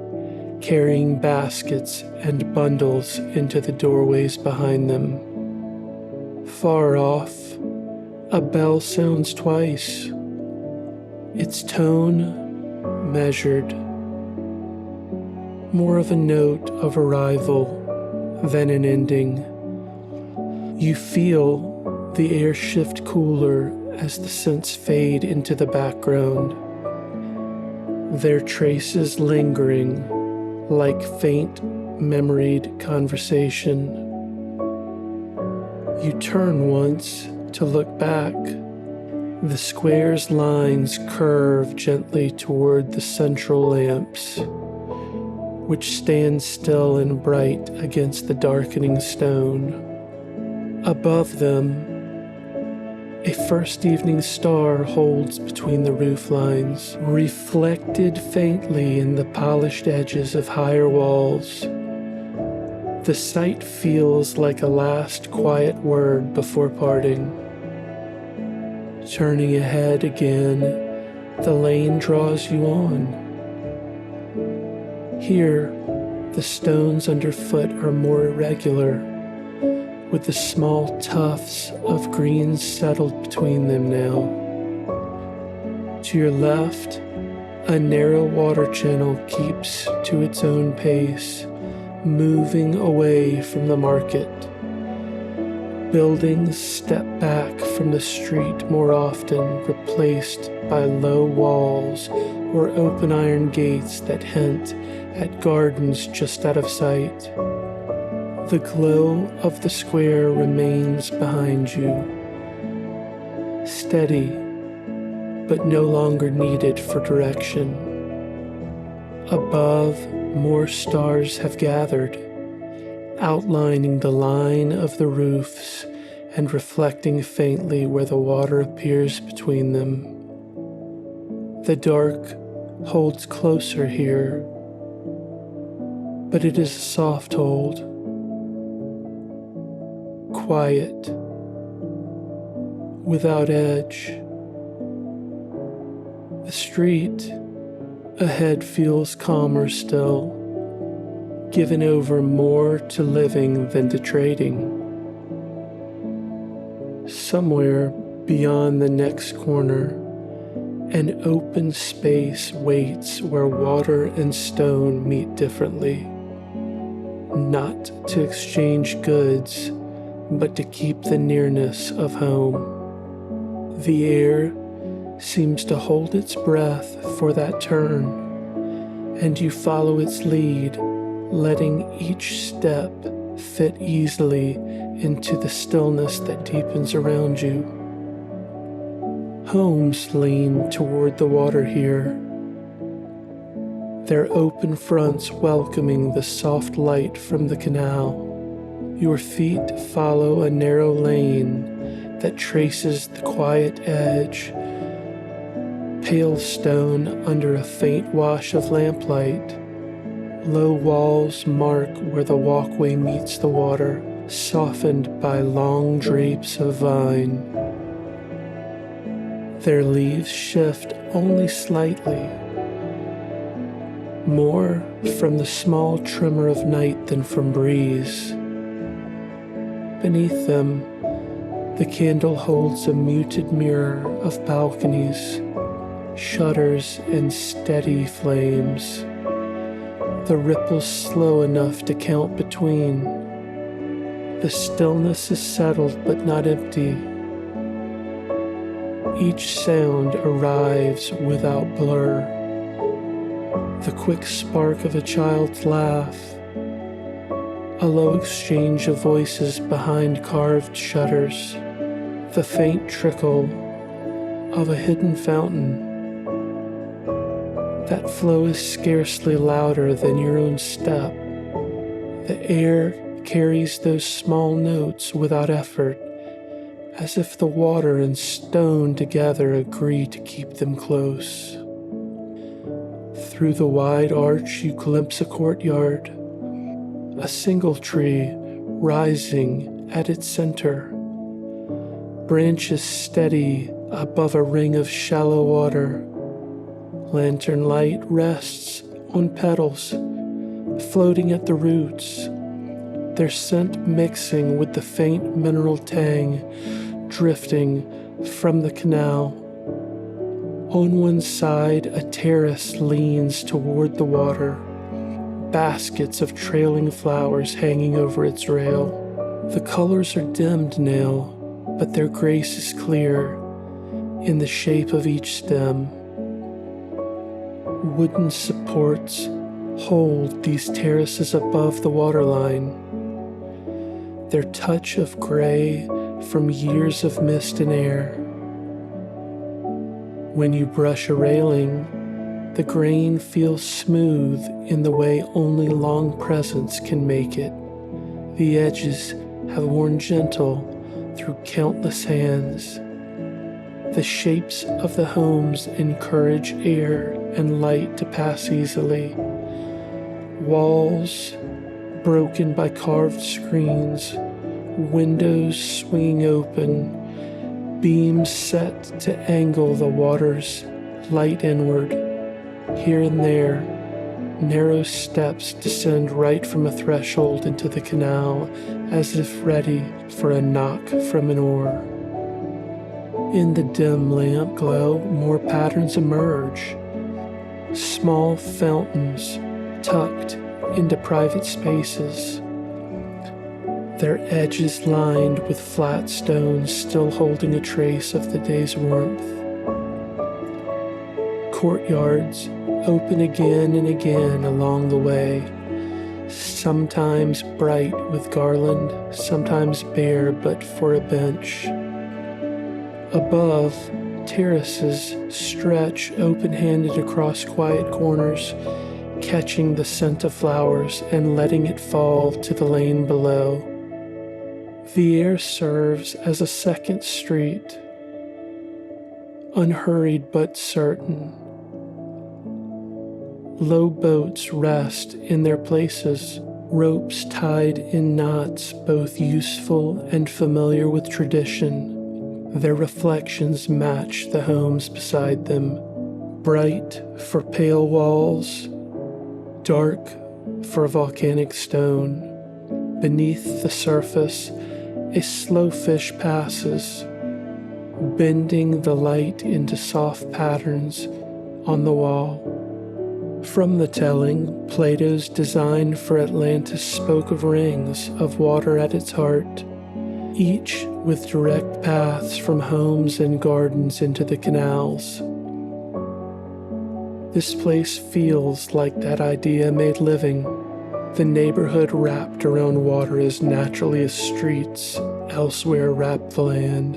carrying baskets and bundles into the doorways behind them. Far off, a bell sounds twice, its tone measured, more of a note of arrival than an ending. You feel the air shift cooler as the scents fade into the background, their traces lingering like faint, memoried conversation. You turn once to look back. The square's lines curve gently toward the central lamps, which stand still and bright against the darkening stone. Above them, a first evening star holds between the roof lines, reflected faintly in the polished edges of higher walls. The sight feels like a last quiet word before parting. Turning ahead again, the lane draws you on. Here, the stones underfoot are more irregular, with the small tufts of green settled between them now. To your left, a narrow water channel keeps to its own pace, moving away from the market. Buildings step back from the street more often, replaced by low walls or open iron gates that hint at gardens just out of sight. The glow of the square remains behind you, steady, but no longer needed for direction. Above, more stars have gathered, outlining the line of the roofs and reflecting faintly where the water appears between them. The dark holds closer here, but it is a soft hold, quiet, without edge. The street ahead feels calmer still, given over more to living than to trading. Somewhere beyond the next corner, an open space waits where water and stone meet differently, not to exchange goods, but to keep the nearness of home. The air seems to hold its breath for that turn, and you follow its lead, letting each step fit easily into the stillness that deepens around you. Homes lean toward the water here, their open fronts welcoming the soft light from the canal. Your feet follow a narrow lane that traces the quiet edge, pale stone under a faint wash of lamplight. Low walls mark where the walkway meets the water, softened by long drapes of vine. Their leaves shift only slightly, more from the small tremor of night than from breeze. Beneath them, the candle holds a muted mirror of balconies, shutters and steady flames, the ripples slow enough to count between. The stillness is settled but not empty. Each sound arrives without blur. The quick spark of a child's laugh, a low exchange of voices behind carved shutters, the faint trickle of a hidden fountain. That flow is scarcely louder than your own step. The air carries those small notes without effort, as if the water and stone together agree to keep them close. Through the wide arch you glimpse a courtyard, a single tree rising at its center, branches steady above a ring of shallow water. Lantern light rests on petals, floating at the roots, their scent mixing with the faint mineral tang drifting from the canal. On one side, a terrace leans toward the water, baskets of trailing flowers hanging over its rail. The colors are dimmed now, but their grace is clear in the shape of each stem. Wooden supports hold these terraces above the waterline, their touch of gray from years of mist and air. When you brush a railing, the grain feels smooth in the way only long presence can make it. The edges have worn gentle through countless hands. The shapes of the homes encourage air and light to pass easily. Walls broken by carved screens, windows swinging open, beams set to angle the water's light inward. Here and there, narrow steps descend right from a threshold into the canal, as if ready for a knock from an oar. In the dim lamp glow, more patterns emerge. Small fountains tucked into private spaces, their edges lined with flat stones still holding a trace of the day's warmth. Courtyards open again and again along the way, sometimes bright with garland, sometimes bare but for a bench. Above, terraces stretch open-handed across quiet corners, catching the scent of flowers and letting it fall to the lane below. The air serves as a second street, unhurried but certain. Low boats rest in their places, ropes tied in knots both useful and familiar with tradition. Their reflections match the homes beside them, bright for pale walls, dark for volcanic stone. Beneath the surface, a slow fish passes, bending the light into soft patterns on the wall. From the telling, Plato's design for Atlantis spoke of rings of water at its heart, each with direct paths from homes and gardens into the canals. This place feels like that idea made living, the neighborhood wrapped around water as naturally as streets elsewhere wrap the land.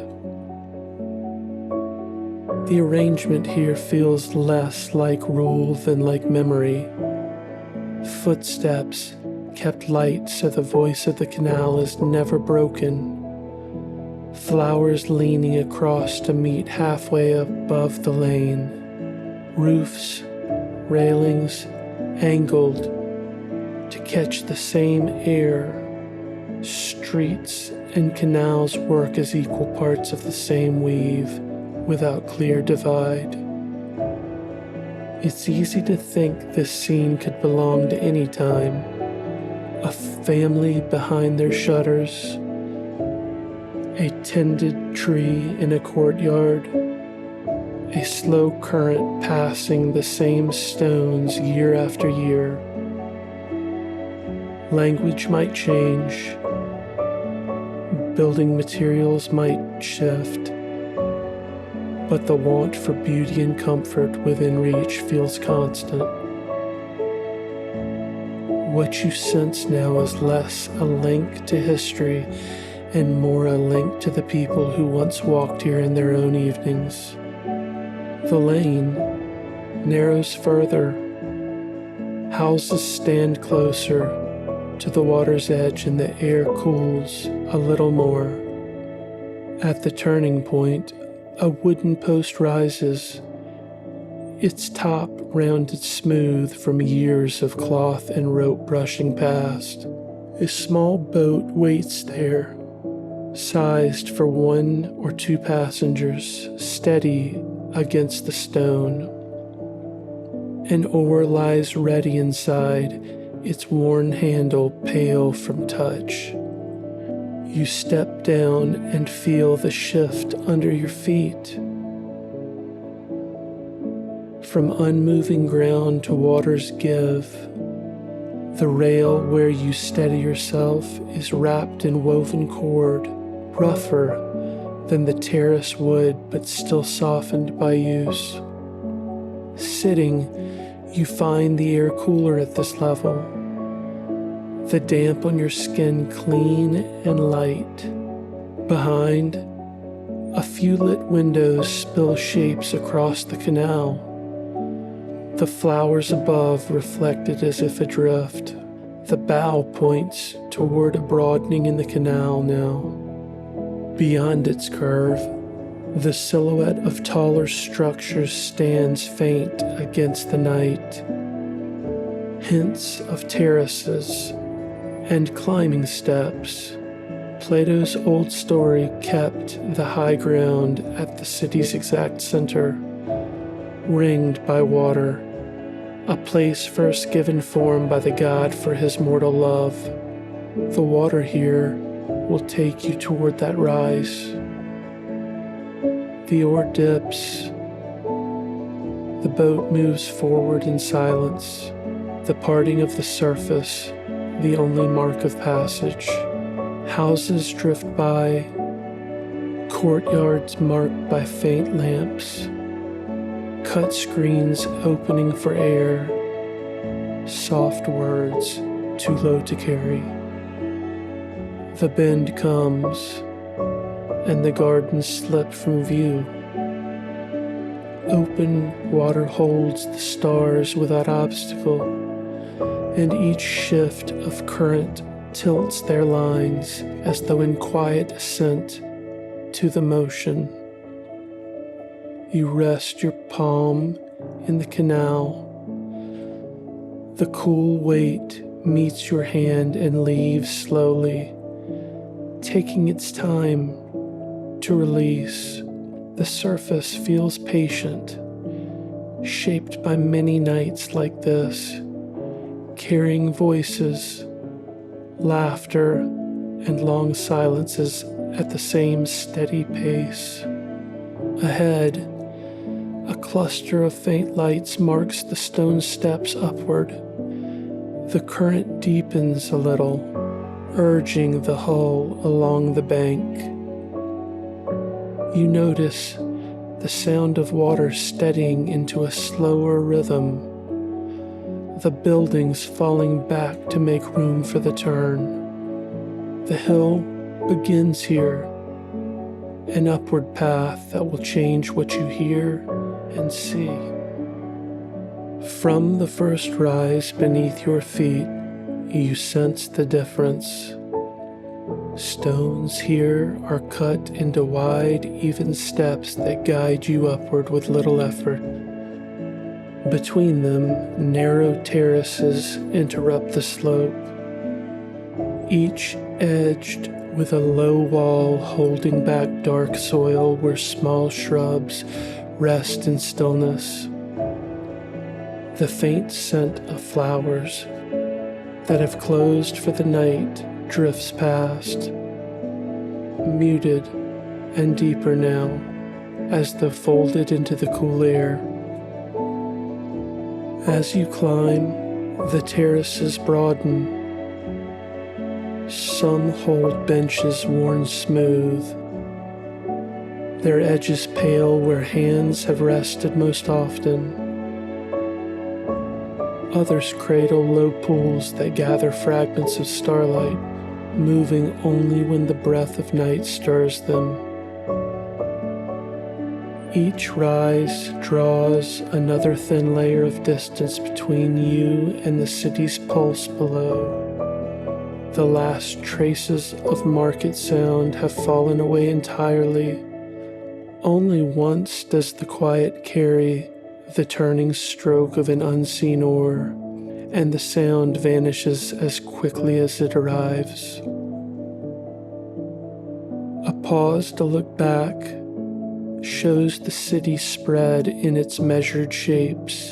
The arrangement here feels less like rule than like memory. Footsteps kept light so the voice of the canal is never broken. Flowers leaning across to meet halfway above the lane. Roofs, railings, angled to catch the same air. Streets and canals work as equal parts of the same weave, without clear divide. It's easy to think this scene could belong to any time. A family behind their shutters, a tended tree in a courtyard, a slow current passing the same stones year after year. Language might change, building materials might shift, but the want for beauty and comfort within reach feels constant. What you sense now is less a link to history and more a link to the people who once walked here in their own evenings. The lane narrows further. Houses stand closer to the water's edge and the air cools a little more. At the turning point, a wooden post rises, its top rounded smooth from years of cloth and rope brushing past. A small boat waits there, sized for 1 or 2 passengers, steady against the stone. An oar lies ready inside, its worn handle pale from touch. You step down and feel the shift under your feet. From unmoving ground to water's give, the rail where you steady yourself is wrapped in woven cord, rougher than the terrace wood but still softened by use. Sitting, you find the air cooler at this level, the damp on your skin clean and light. Behind, a few lit windows spill shapes across the canal, the flowers above reflected as if adrift. The bow points toward a broadening in the canal now. Beyond its curve, the silhouette of taller structures stands faint against the night. Hints of terraces and climbing steps. Plato's old story kept the high ground at the city's exact center, ringed by water, a place first given form by the god for his mortal love. The water here will take you toward that rise. The oar dips. The boat moves forward in silence, the parting of the surface the only mark of passage. Houses drift by, courtyards marked by faint lamps, cut screens opening for air, soft words too low to carry. The bend comes, and the gardens slip from view. Open water holds the stars without obstacle, and each shift of current tilts their lines as though in quiet assent to the motion. You rest your palm in the canal. The cool weight meets your hand and leaves slowly, taking its time to release. The surface feels patient, shaped by many nights like this, carrying voices, laughter, and long silences at the same steady pace. Ahead, a cluster of faint lights marks the stone steps upward. The current deepens a little, urging the hull along the bank. You notice the sound of water steadying into a slower rhythm, the buildings falling back to make room for the turn. The hill begins here, an upward path that will change what you hear and see. From the first rise beneath your feet, you sense the difference. Stones here are cut into wide, even steps that guide you upward with little effort. Between them, narrow terraces interrupt the slope, each edged with a low wall holding back dark soil where small shrubs rest in stillness. The faint scent of flowers that have closed for the night drifts past, muted and deeper now, as though folded into the cool air. As you climb, the terraces broaden. Some hold benches worn smooth, their edges pale where hands have rested most often. Others cradle low pools that gather fragments of starlight, moving only when the breath of night stirs them. Each rise draws another thin layer of distance between you and the city's pulse below. The last traces of market sound have fallen away entirely. Only once does the quiet carry the turning stroke of an unseen oar, and the sound vanishes as quickly as it arrives. A pause to look back shows the city spread in its measured shapes.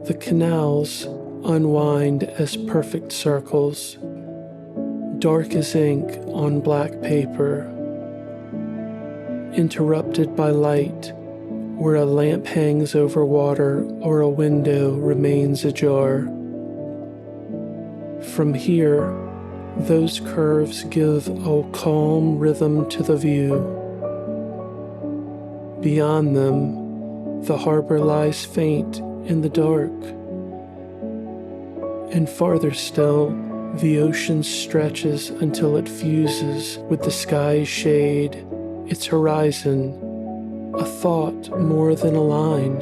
The canals unwind as perfect circles, dark as ink on black paper, interrupted by light where a lamp hangs over water or a window remains ajar. From here, those curves give a calm rhythm to the view. Beyond them, the harbor lies faint in the dark. And farther still, the ocean stretches until it fuses with the sky's shade, its horizon, a thought more than a line.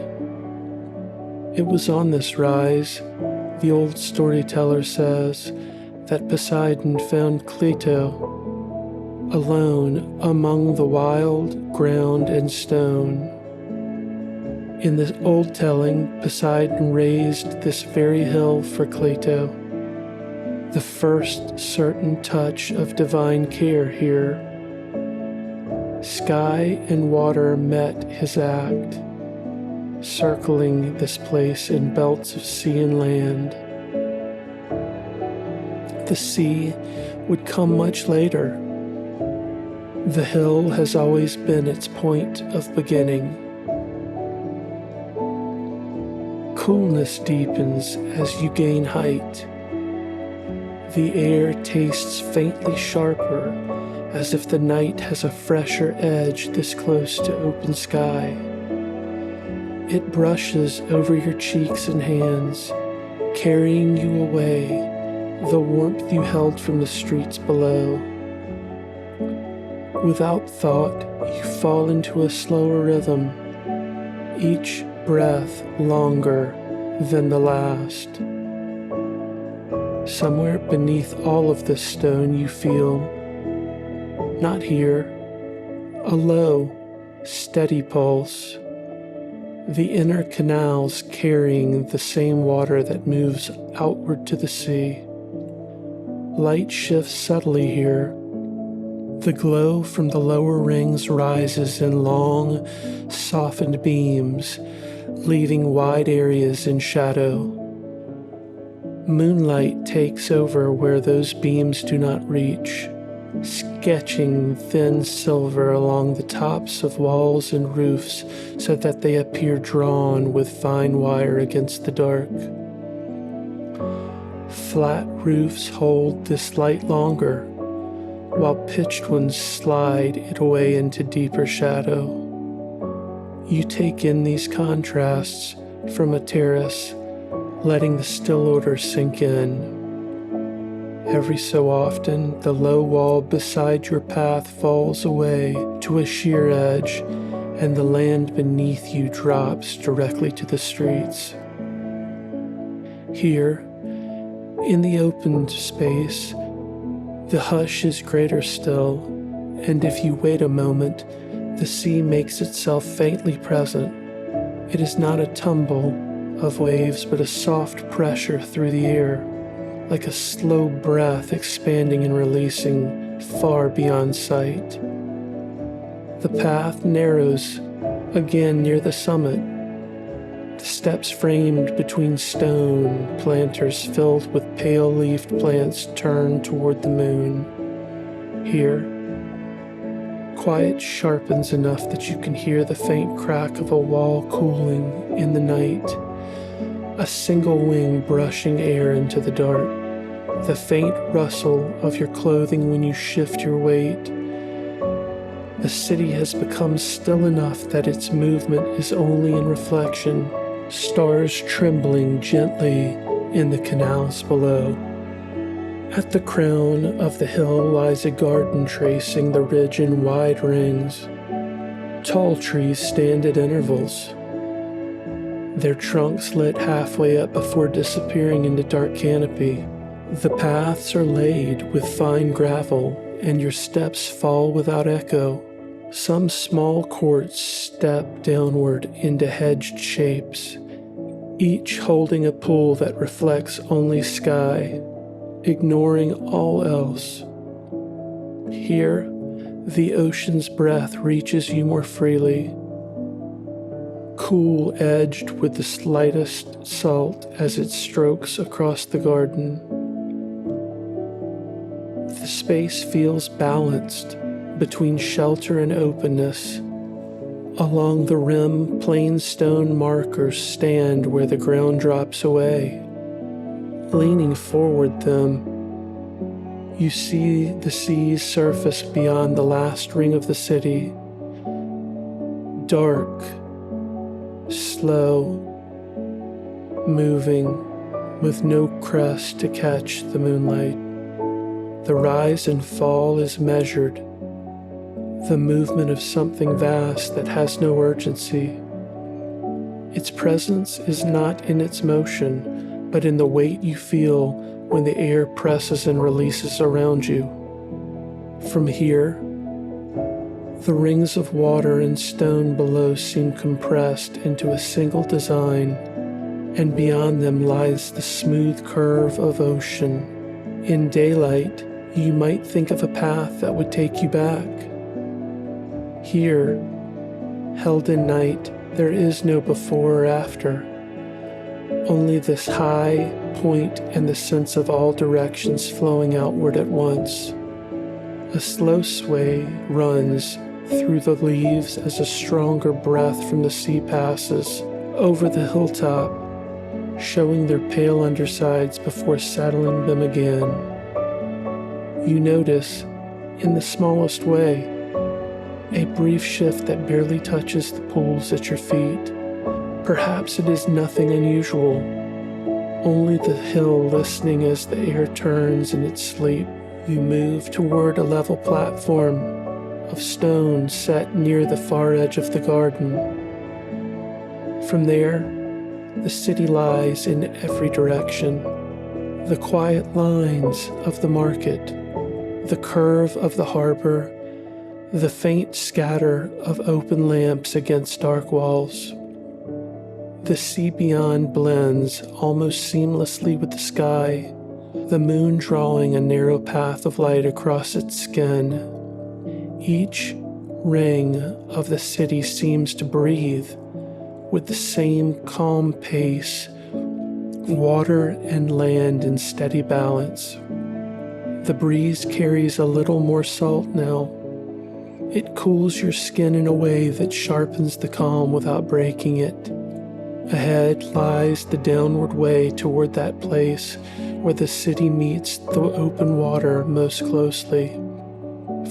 It was on this rise, the old storyteller says, that Poseidon found Plato, alone among the wild ground and stone. In this old telling, Poseidon raised this very hill for Plato, the first certain touch of divine care here. Sky and water met his act, circling this place in belts of sea and land. The sea would come much later. The hill has always been its point of beginning. Coolness deepens as you gain height. The air tastes faintly sharper, as if the night has a fresher edge this close to open sky. It brushes over your cheeks and hands, carrying you away, the warmth you held from the streets below. Without thought, you fall into a slower rhythm, each breath longer than the last. Somewhere beneath all of this stone you feel, not here, a low, steady pulse, the inner canals carrying the same water that moves outward to the sea. Light shifts subtly here. The glow from the lower rings rises in long, softened beams, leaving wide areas in shadow. Moonlight takes over where those beams do not reach, sketching thin silver along the tops of walls and roofs so that they appear drawn with fine wire against the dark. Flat roofs hold this light longer, while pitched ones slide it away into deeper shadow. You take in these contrasts from a terrace, letting the still order sink in. Every so often, the low wall beside your path falls away to a sheer edge, and the land beneath you drops directly to the streets. Here, in the opened space, the hush is greater still, and if you wait a moment, the sea makes itself faintly present. It is not a tumble of waves, but a soft pressure through the air, like a slow breath expanding and releasing far beyond sight. The path narrows again near the summit, the steps framed between stone planters filled with pale-leafed plants turned toward the moon. Here, quiet sharpens enough that you can hear the faint crack of a wall cooling in the night, a single wing brushing air into the dark, the faint rustle of your clothing when you shift your weight. The city has become still enough that its movement is only in reflection, stars trembling gently in the canals below. At the crown of the hill lies a garden tracing the ridge in wide rings. Tall trees stand at intervals, their trunks lit halfway up before disappearing into dark canopy. The paths are laid with fine gravel, and your steps fall without echo. Some small courts step downward into hedged shapes, each holding a pool that reflects only sky, ignoring all else. Here, the ocean's breath reaches you more freely, cool edged with the slightest salt as it strokes across the garden. The space feels balanced between shelter and openness. Along the rim, plain stone markers stand where the ground drops away. Leaning forward them, you see the sea's surface beyond the last ring of the city. Dark, slow, moving, with no crest to catch the moonlight. The rise and fall is measured, the movement of something vast that has no urgency. Its presence is not in its motion, but in the weight you feel when the air presses and releases around you. From here, the rings of water and stone below seem compressed into a single design, and beyond them lies the smooth curve of ocean. In daylight, you might think of a path that would take you back. Here, held in night, there is no before or after. Only this high point and the sense of all directions flowing outward at once. A slow sway runs through the leaves as a stronger breath from the sea passes over the hilltop, showing their pale undersides before settling them again. You notice, in the smallest way, a brief shift that barely touches the pools at your feet. Perhaps it is nothing unusual, only the hill listening as the air turns in its sleep. You move toward a level platform of stone set near the far edge of the garden. From there, the city lies in every direction. The quiet lines of the market, the curve of the harbor, the faint scatter of open lamps against dark walls. The sea beyond blends almost seamlessly with the sky, the moon drawing a narrow path of light across its skin. Each ring of the city seems to breathe with the same calm pace, water and land in steady balance. The breeze carries a little more salt now. It cools your skin in a way that sharpens the calm without breaking it. Ahead lies the downward way toward that place where the city meets the open water most closely.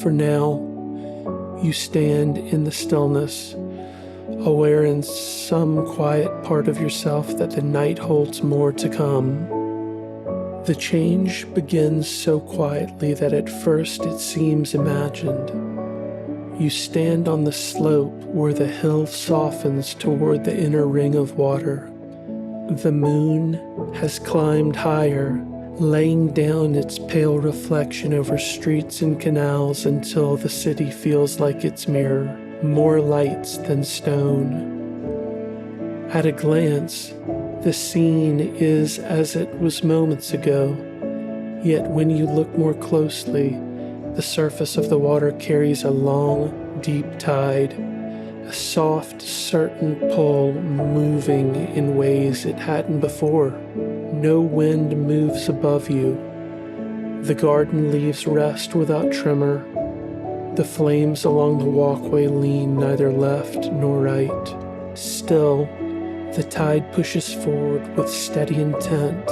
For now, you stand in the stillness, aware in some quiet part of yourself that the night holds more to come. The change begins so quietly that at first it seems imagined. You stand on the slope where the hill softens toward the inner ring of water. The moon has climbed higher, laying down its pale reflection over streets and canals until the city feels like its mirror, more lights than stone. At a glance, the scene is as it was moments ago, yet when you look more closely, the surface of the water carries a long, deep tide, a soft, certain pull moving in ways it hadn't before. No wind moves above you. The garden leaves rest without tremor. The flames along the walkway lean neither left nor right. Still, the tide pushes forward with steady intent.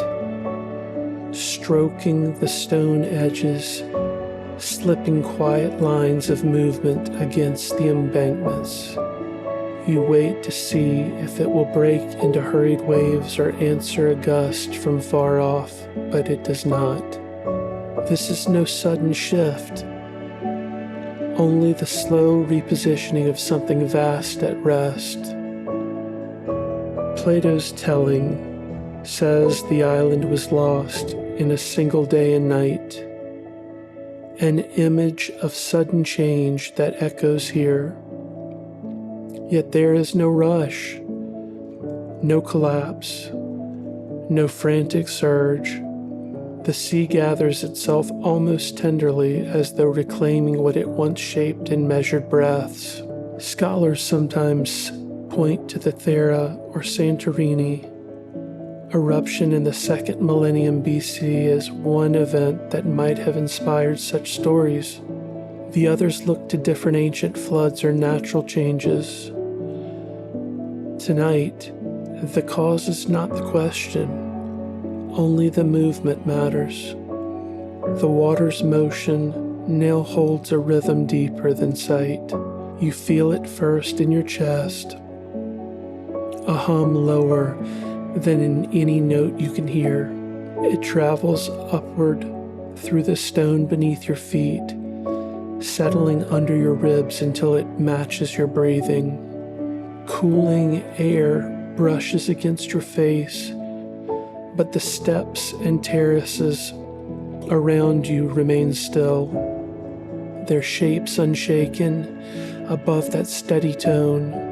stroking the stone edges, slipping quiet lines of movement against the embankments. You wait to see if it will break into hurried waves or answer a gust from far off, but it does not. This is no sudden shift, only the slow repositioning of something vast at rest. Plato's telling says the island was lost in a single day and night, an image of sudden change that echoes here. Yet there is no rush, no collapse, no frantic surge. The sea gathers itself almost tenderly as though reclaiming what it once shaped in measured breaths. Scholars sometimes point to the Thera or Santorini eruption in the 2nd millennium BC as one event that might have inspired such stories. The others look to different ancient floods or natural changes. Tonight, the cause is not the question, only the movement matters. The water's motion now holds a rhythm deeper than sight. You feel it first in your chest, a hum lower than in any note you can hear. It travels upward through the stone beneath your feet, settling under your ribs until it matches your breathing. Cooling air brushes against your face, but the steps and terraces around you remain still, their shapes unshaken above that steady tone.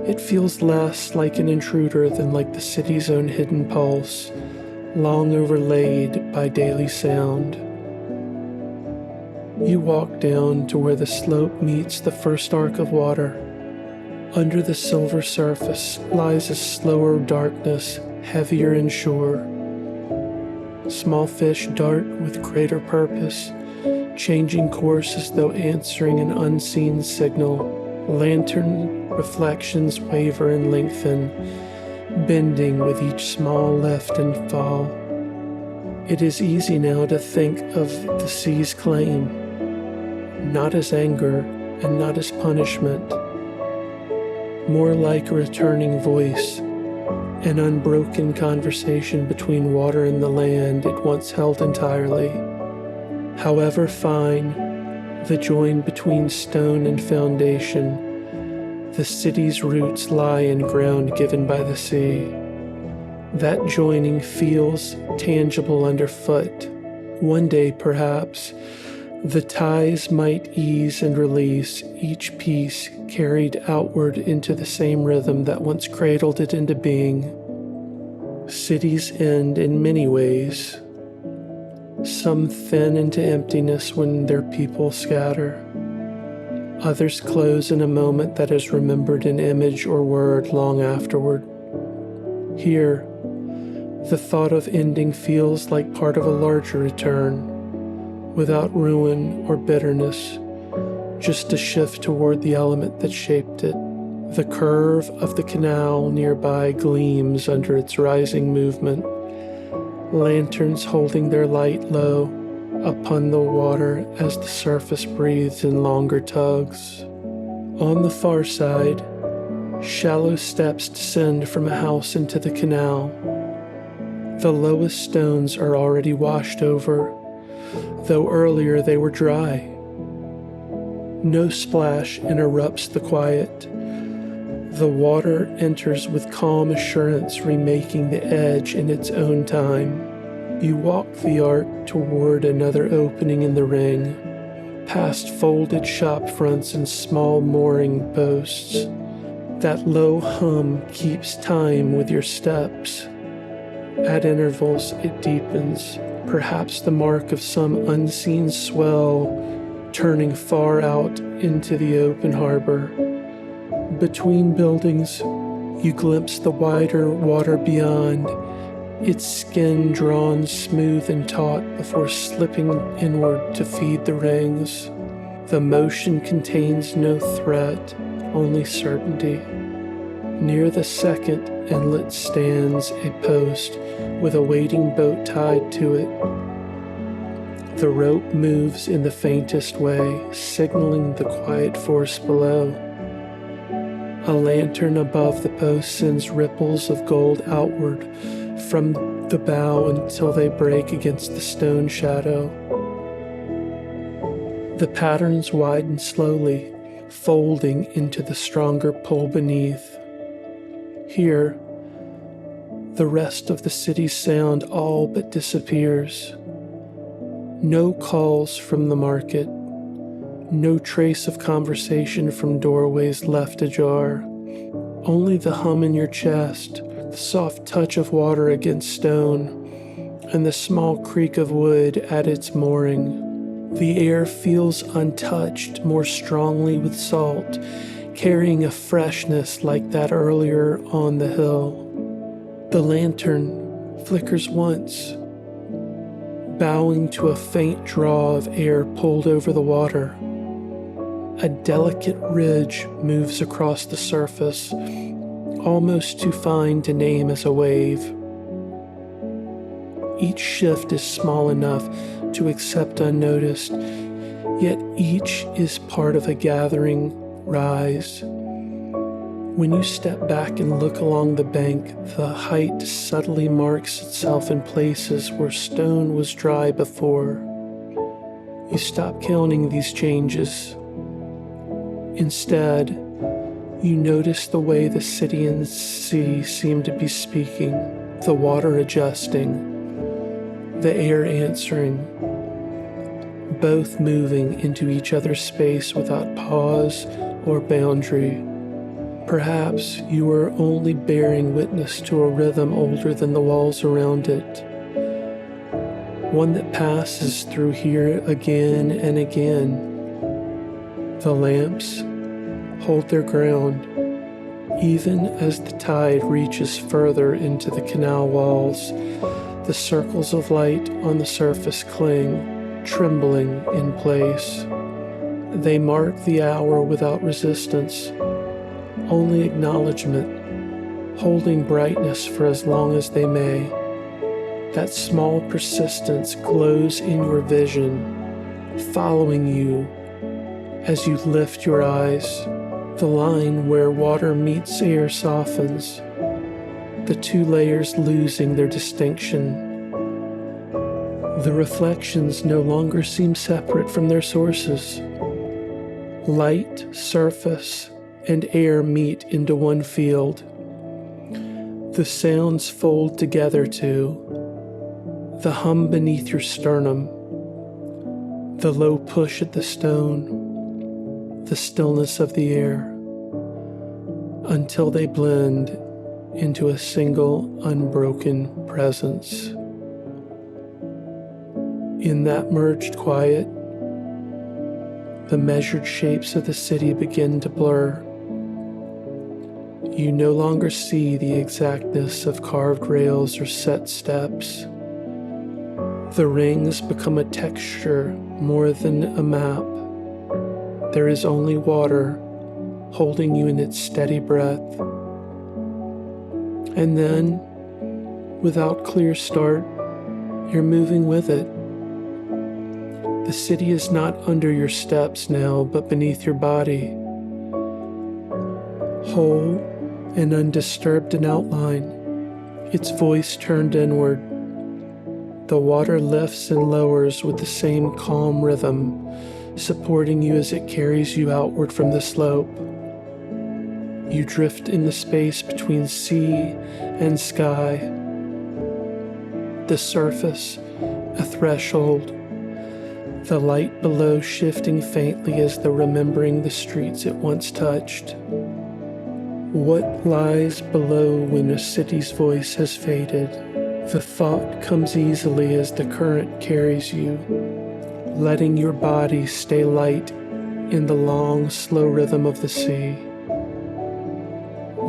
It feels less like an intruder than like the city's own hidden pulse, long overlaid by daily sound. You walk down to where the slope meets the first arc of water. Under the silver surface lies a slower darkness, heavier and sure. Small fish dart with greater purpose, changing course as though answering an unseen signal. Lantern reflections waver and lengthen, bending with each small lift and fall. It is easy now to think of the sea's claim, not as anger and not as punishment, more like a returning voice, an unbroken conversation between water and the land it once held entirely. However fine the join between stone and foundation, the city's roots lie in ground given by the sea. That joining feels tangible underfoot. One day, perhaps, the ties might ease and release, each piece carried outward into the same rhythm that once cradled it into being. Cities end in many ways. Some thin into emptiness when their people scatter. Others close in a moment that is remembered in image or word long afterward. Here, the thought of ending feels like part of a larger return, without ruin or bitterness, just a shift toward the element that shaped it. The curve of the canal nearby gleams under its rising movement, lanterns holding their light low upon the water as the surface breathes in longer tugs. On the far side, shallow steps descend from a house into the canal. The lowest stones are already washed over, though earlier they were dry. No splash interrupts the quiet. The water enters with calm assurance, remaking the edge in its own time. You walk the arc toward another opening in the ring, past folded shop fronts and small mooring posts. That low hum keeps time with your steps. At intervals, it deepens, perhaps the mark of some unseen swell turning far out into the open harbor. Between buildings, you glimpse the wider water beyond, its skin drawn smooth and taut before slipping inward to feed the rings. The motion contains no threat, only certainty. Near the second inlet stands a post with a waiting boat tied to it. The rope moves in the faintest way, signaling the quiet force below. A lantern above the post sends ripples of gold outward from the bow until they break against the stone shadow. The patterns widen slowly, folding into the stronger pull beneath. Here, the rest of the city's sound all but disappears. No calls from the market, no trace of conversation from doorways left ajar, only the hum in your chest, the soft touch of water against stone, and the small creak of wood at its mooring. The air feels untouched more strongly with salt, carrying a freshness like that earlier on the hill. The lantern flickers once, bowing to a faint draw of air pulled over the water. A delicate ridge moves across the surface, almost too fine to name as a wave. Each shift is small enough to accept unnoticed, yet each is part of a gathering rise. When you step back and look along the bank, the height subtly marks itself in places where stone was dry before. You stop counting these changes. Instead, you notice the way the city and sea seem to be speaking, the water adjusting, the air answering, both moving into each other's space without pause or boundary. Perhaps you are only bearing witness to a rhythm older than the walls around it, one that passes through here again and again. The lamps hold their ground, even as the tide reaches further into the canal walls. The circles of light on the surface cling, trembling in place. They mark the hour without resistance, only acknowledgement, holding brightness for as long as they may. That small persistence glows in your vision, following you as you lift your eyes. The line where water meets air softens, the two layers losing their distinction. The reflections no longer seem separate from their sources. Light, surface, and air meet into one field. The sounds fold together too. The hum beneath your sternum, the low push at the stone, the stillness of the air, until they blend into a single unbroken presence. In that merged quiet, the measured shapes of the city begin to blur. You no longer see the exactness of carved rails or set steps. The rings become a texture more than a map. There is only water holding you in its steady breath. And then, without clear start, you're moving with it. The city is not under your steps now, but beneath your body. Whole and undisturbed in outline, its voice turned inward. The water lifts and lowers with the same calm rhythm, supporting you as it carries you outward from the slope. You drift in the space between sea and sky. The surface, a threshold. The light below shifting faintly as though remembering the streets it once touched. What lies below when a city's voice has faded? The thought comes easily as the current carries you, letting your body stay light in the long, slow rhythm of the sea.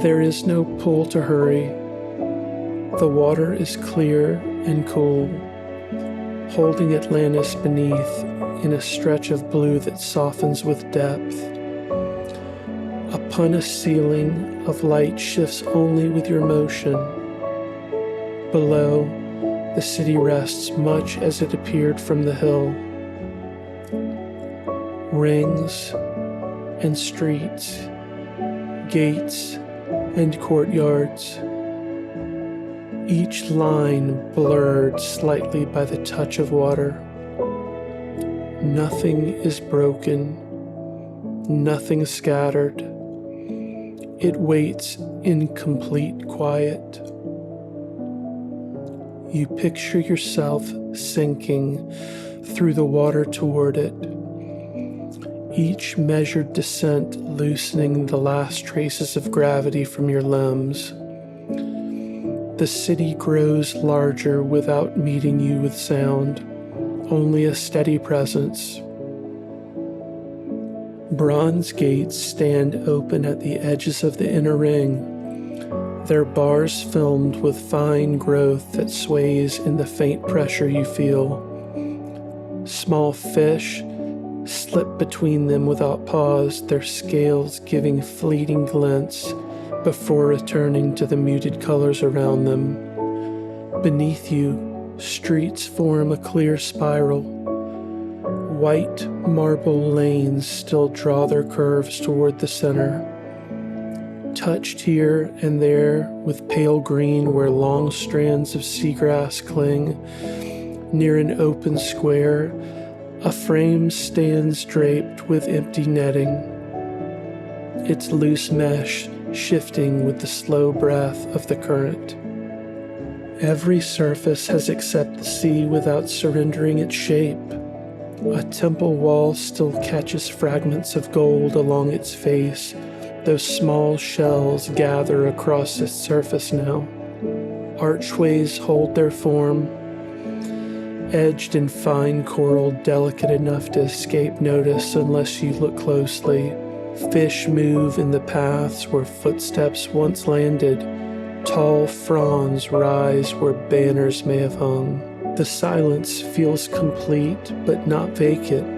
There is no pull to hurry. The water is clear and cool, holding Atlantis beneath in a stretch of blue that softens with depth. Upon a ceiling of light shifts only with your motion. Below, The city rests much as it appeared from the hill. Rings and streets, gates and courtyards, each line blurred slightly by the touch of water. Nothing is broken, nothing scattered. It waits in complete quiet. You picture yourself sinking through the water toward it, each measured descent loosening the last traces of gravity from your limbs. The city grows larger without meeting you with sound, only a steady presence. Bronze gates stand open at the edges of the inner ring, their bars filmed with fine growth that sways in the faint pressure you feel. Small fish slip between them without pause, their scales giving fleeting glints before returning to the muted colors around them. Beneath you, streets form a clear spiral. White marble lanes still draw their curves toward the center, touched here and there with pale green where long strands of seagrass cling. Near an open square, a frame stands draped with empty netting, its loose mesh shifting with the slow breath of the current. Every surface has accepted the sea without surrendering its shape. A temple wall still catches fragments of gold along its face. Those small shells gather across its surface now. Archways hold their form, edged in fine coral delicate enough to escape notice unless you look closely. Fish move in the paths where footsteps once landed. Tall fronds rise where banners may have hung. The silence feels complete but not vacant.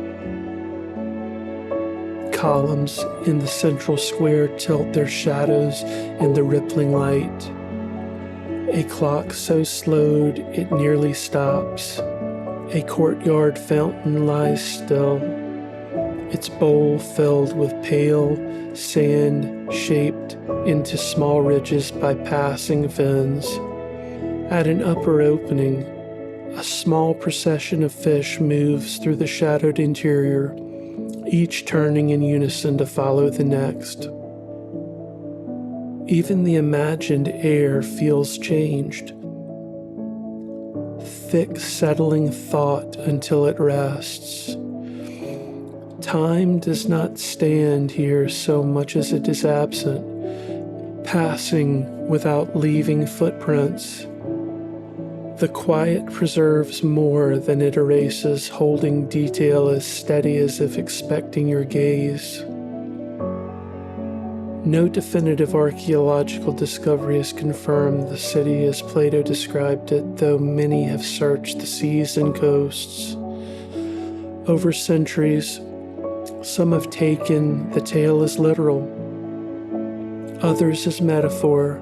Columns in the central square tilt their shadows in the rippling light. A clock so slowed it nearly stops. A courtyard fountain lies still, its bowl filled with pale sand shaped into small ridges by passing fins. At an upper opening, a small procession of fish moves through the shadowed interior, each turning in unison to follow the next. Even the imagined air feels changed. Thick, settling thought until it rests. Time does not stand here so much as it is absent, passing without leaving footprints. The quiet preserves more than it erases, holding detail as steady as if expecting your gaze. No definitive archaeological discovery has confirmed the city as Plato described it, though many have searched the seas and coasts. Over centuries, some have taken the tale as literal, others as metaphor.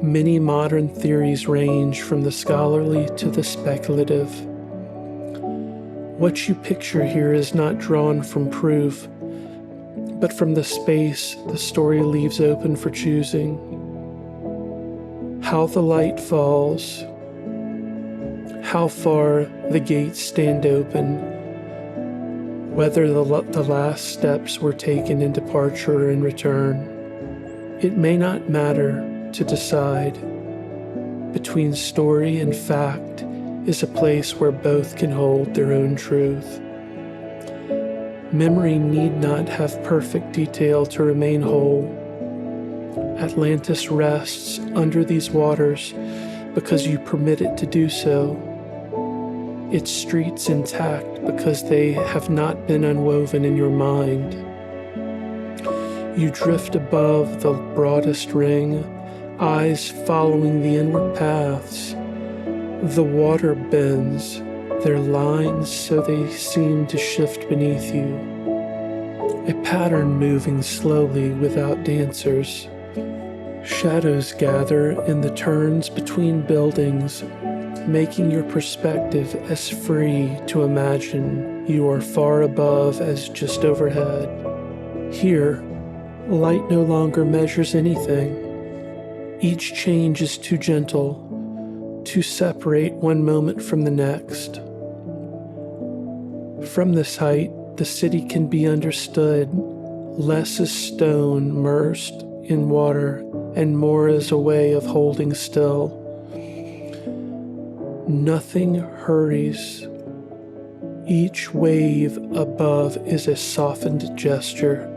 Many modern theories range from the scholarly to the speculative. What you picture here is not drawn from proof, but from the space the story leaves open for choosing. How the light falls, how far the gates stand open, whether the last steps were taken in departure or in return. It may not matter to decide. Between story and fact is a place where both can hold their own truth. Memory need not have perfect detail to remain whole. Atlantis rests under these waters because you permit it to do so. Its streets intact because they have not been unwoven in your mind. You drift above the broadest ring, eyes following the inward paths. The water bends, their lines so they seem to shift beneath you. A pattern moving slowly without dancers. Shadows gather in the turns between buildings, making your perspective as free to imagine you are far above as just overhead. Here, light no longer measures anything. Each change is too gentle to separate one moment from the next. From this height, the city can be understood less as stone immersed in water and more as a way of holding still. Nothing hurries. Each wave above is a softened gesture.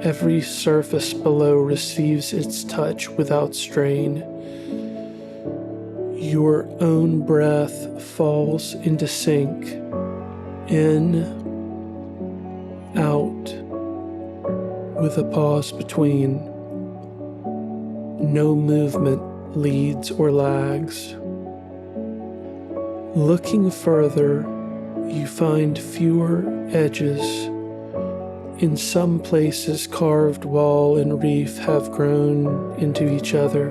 Every surface below receives its touch without strain. Your own breath falls into sync, in, out, with a pause between. No movement leads or lags. Looking further, you find fewer edges. In some places, carved wall and reef have grown into each other.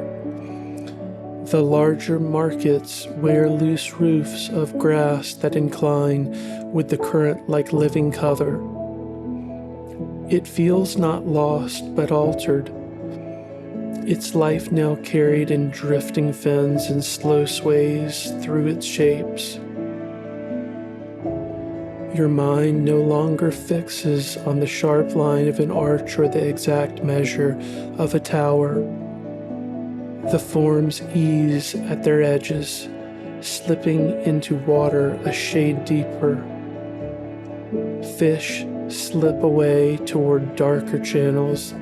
The larger markets wear loose roofs of grass that incline with the current like living cover. It feels not lost but altered, its life now carried in drifting fins and slow sways through its shapes. Your mind no longer fixes on the sharp line of an arch or the exact measure of a tower. The forms ease at their edges, slipping into water a shade deeper. Fish slip away toward darker channels,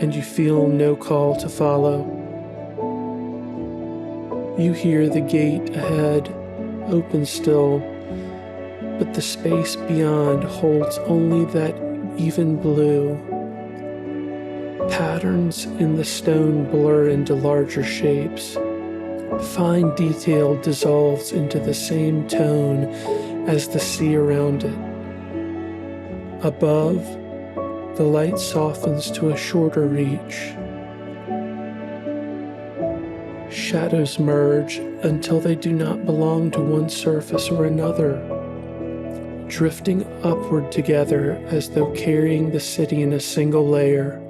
and you feel no call to follow. You hear the gate ahead open still, but the space beyond holds only that even blue. Patterns in the stone blur into larger shapes. Fine detail dissolves into the same tone as the sea around it. Above, the light softens to a shorter reach. Shadows merge until they do not belong to one surface or another, drifting upward together as though carrying the city in a single layer.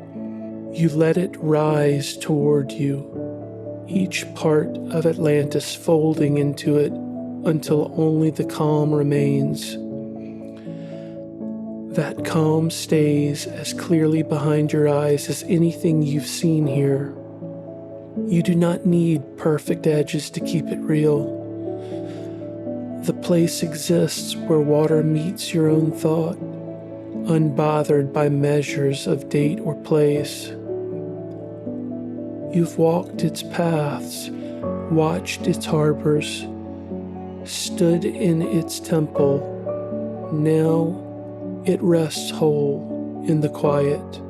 You let it rise toward you, each part of Atlantis folding into it until only the calm remains. That calm stays as clearly behind your eyes as anything you've seen here. You do not need perfect edges to keep it real. The place exists where water meets your own thought, unbothered by measures of date or place. You've walked its paths, watched its harbors, stood in its temple. Now it rests whole in the quiet.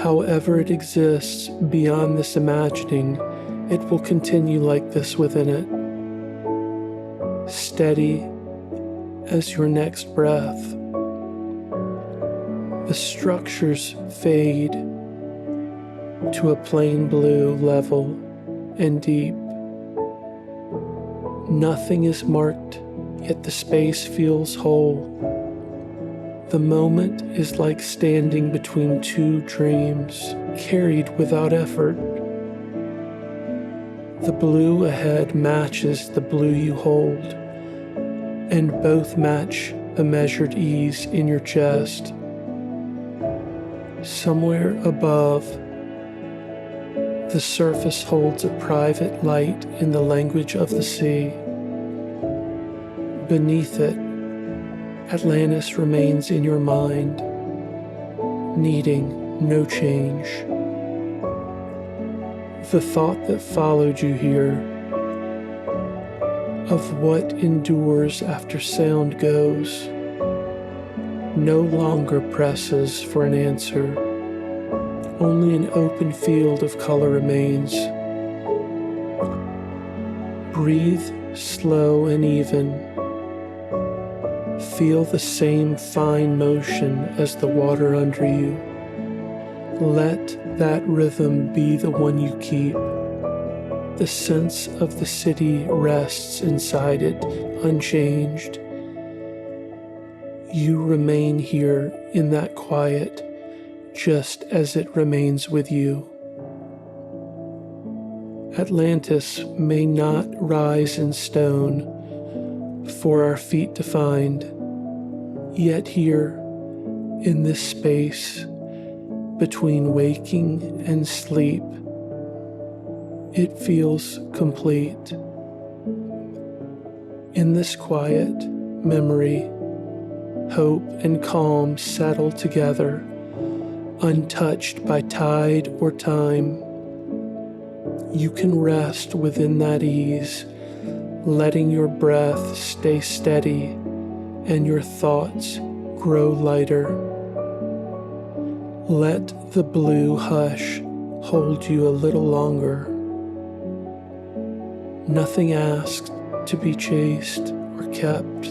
However it exists beyond this imagining, it will continue like this within it, steady as your next breath. The structures fade to a plain blue, level and deep. Nothing is marked, yet the space feels whole. The moment is like standing between two dreams, carried without effort. The blue ahead matches the blue you hold, and both match a measured ease in your chest. Somewhere above, the surface holds a private light in the language of the sea. Beneath it, Atlantis remains in your mind, needing no change. The thought that followed you here, of what endures after sound goes, no longer presses for an answer. Only an open field of color remains. Breathe slow and even. Feel the same fine motion as the water under you. Let that rhythm be the one you keep. The sense of the city rests inside it, unchanged. You remain here in that quiet, just as it remains with you. Atlantis may not rise in stone for our feet to find, yet here, in this space between waking and sleep, it feels complete. In this quiet memory, hope and calm settle together, untouched by tide or time. You can rest within that ease, letting your breath stay steady and your thoughts grow lighter. Let the blue hush hold you a little longer. Nothing asked to be chased or kept.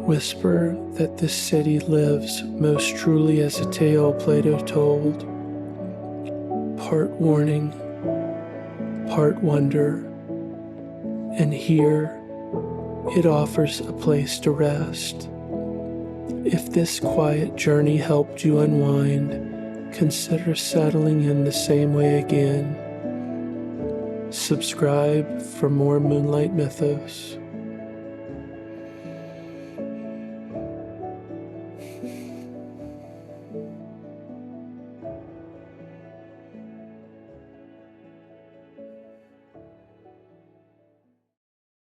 Whisper that this city lives most truly as a tale Plato told, part warning, part wonder, and here it offers a place to rest. If this quiet journey helped you unwind, consider settling in the same way again. Subscribe for more Moonlight Mythos.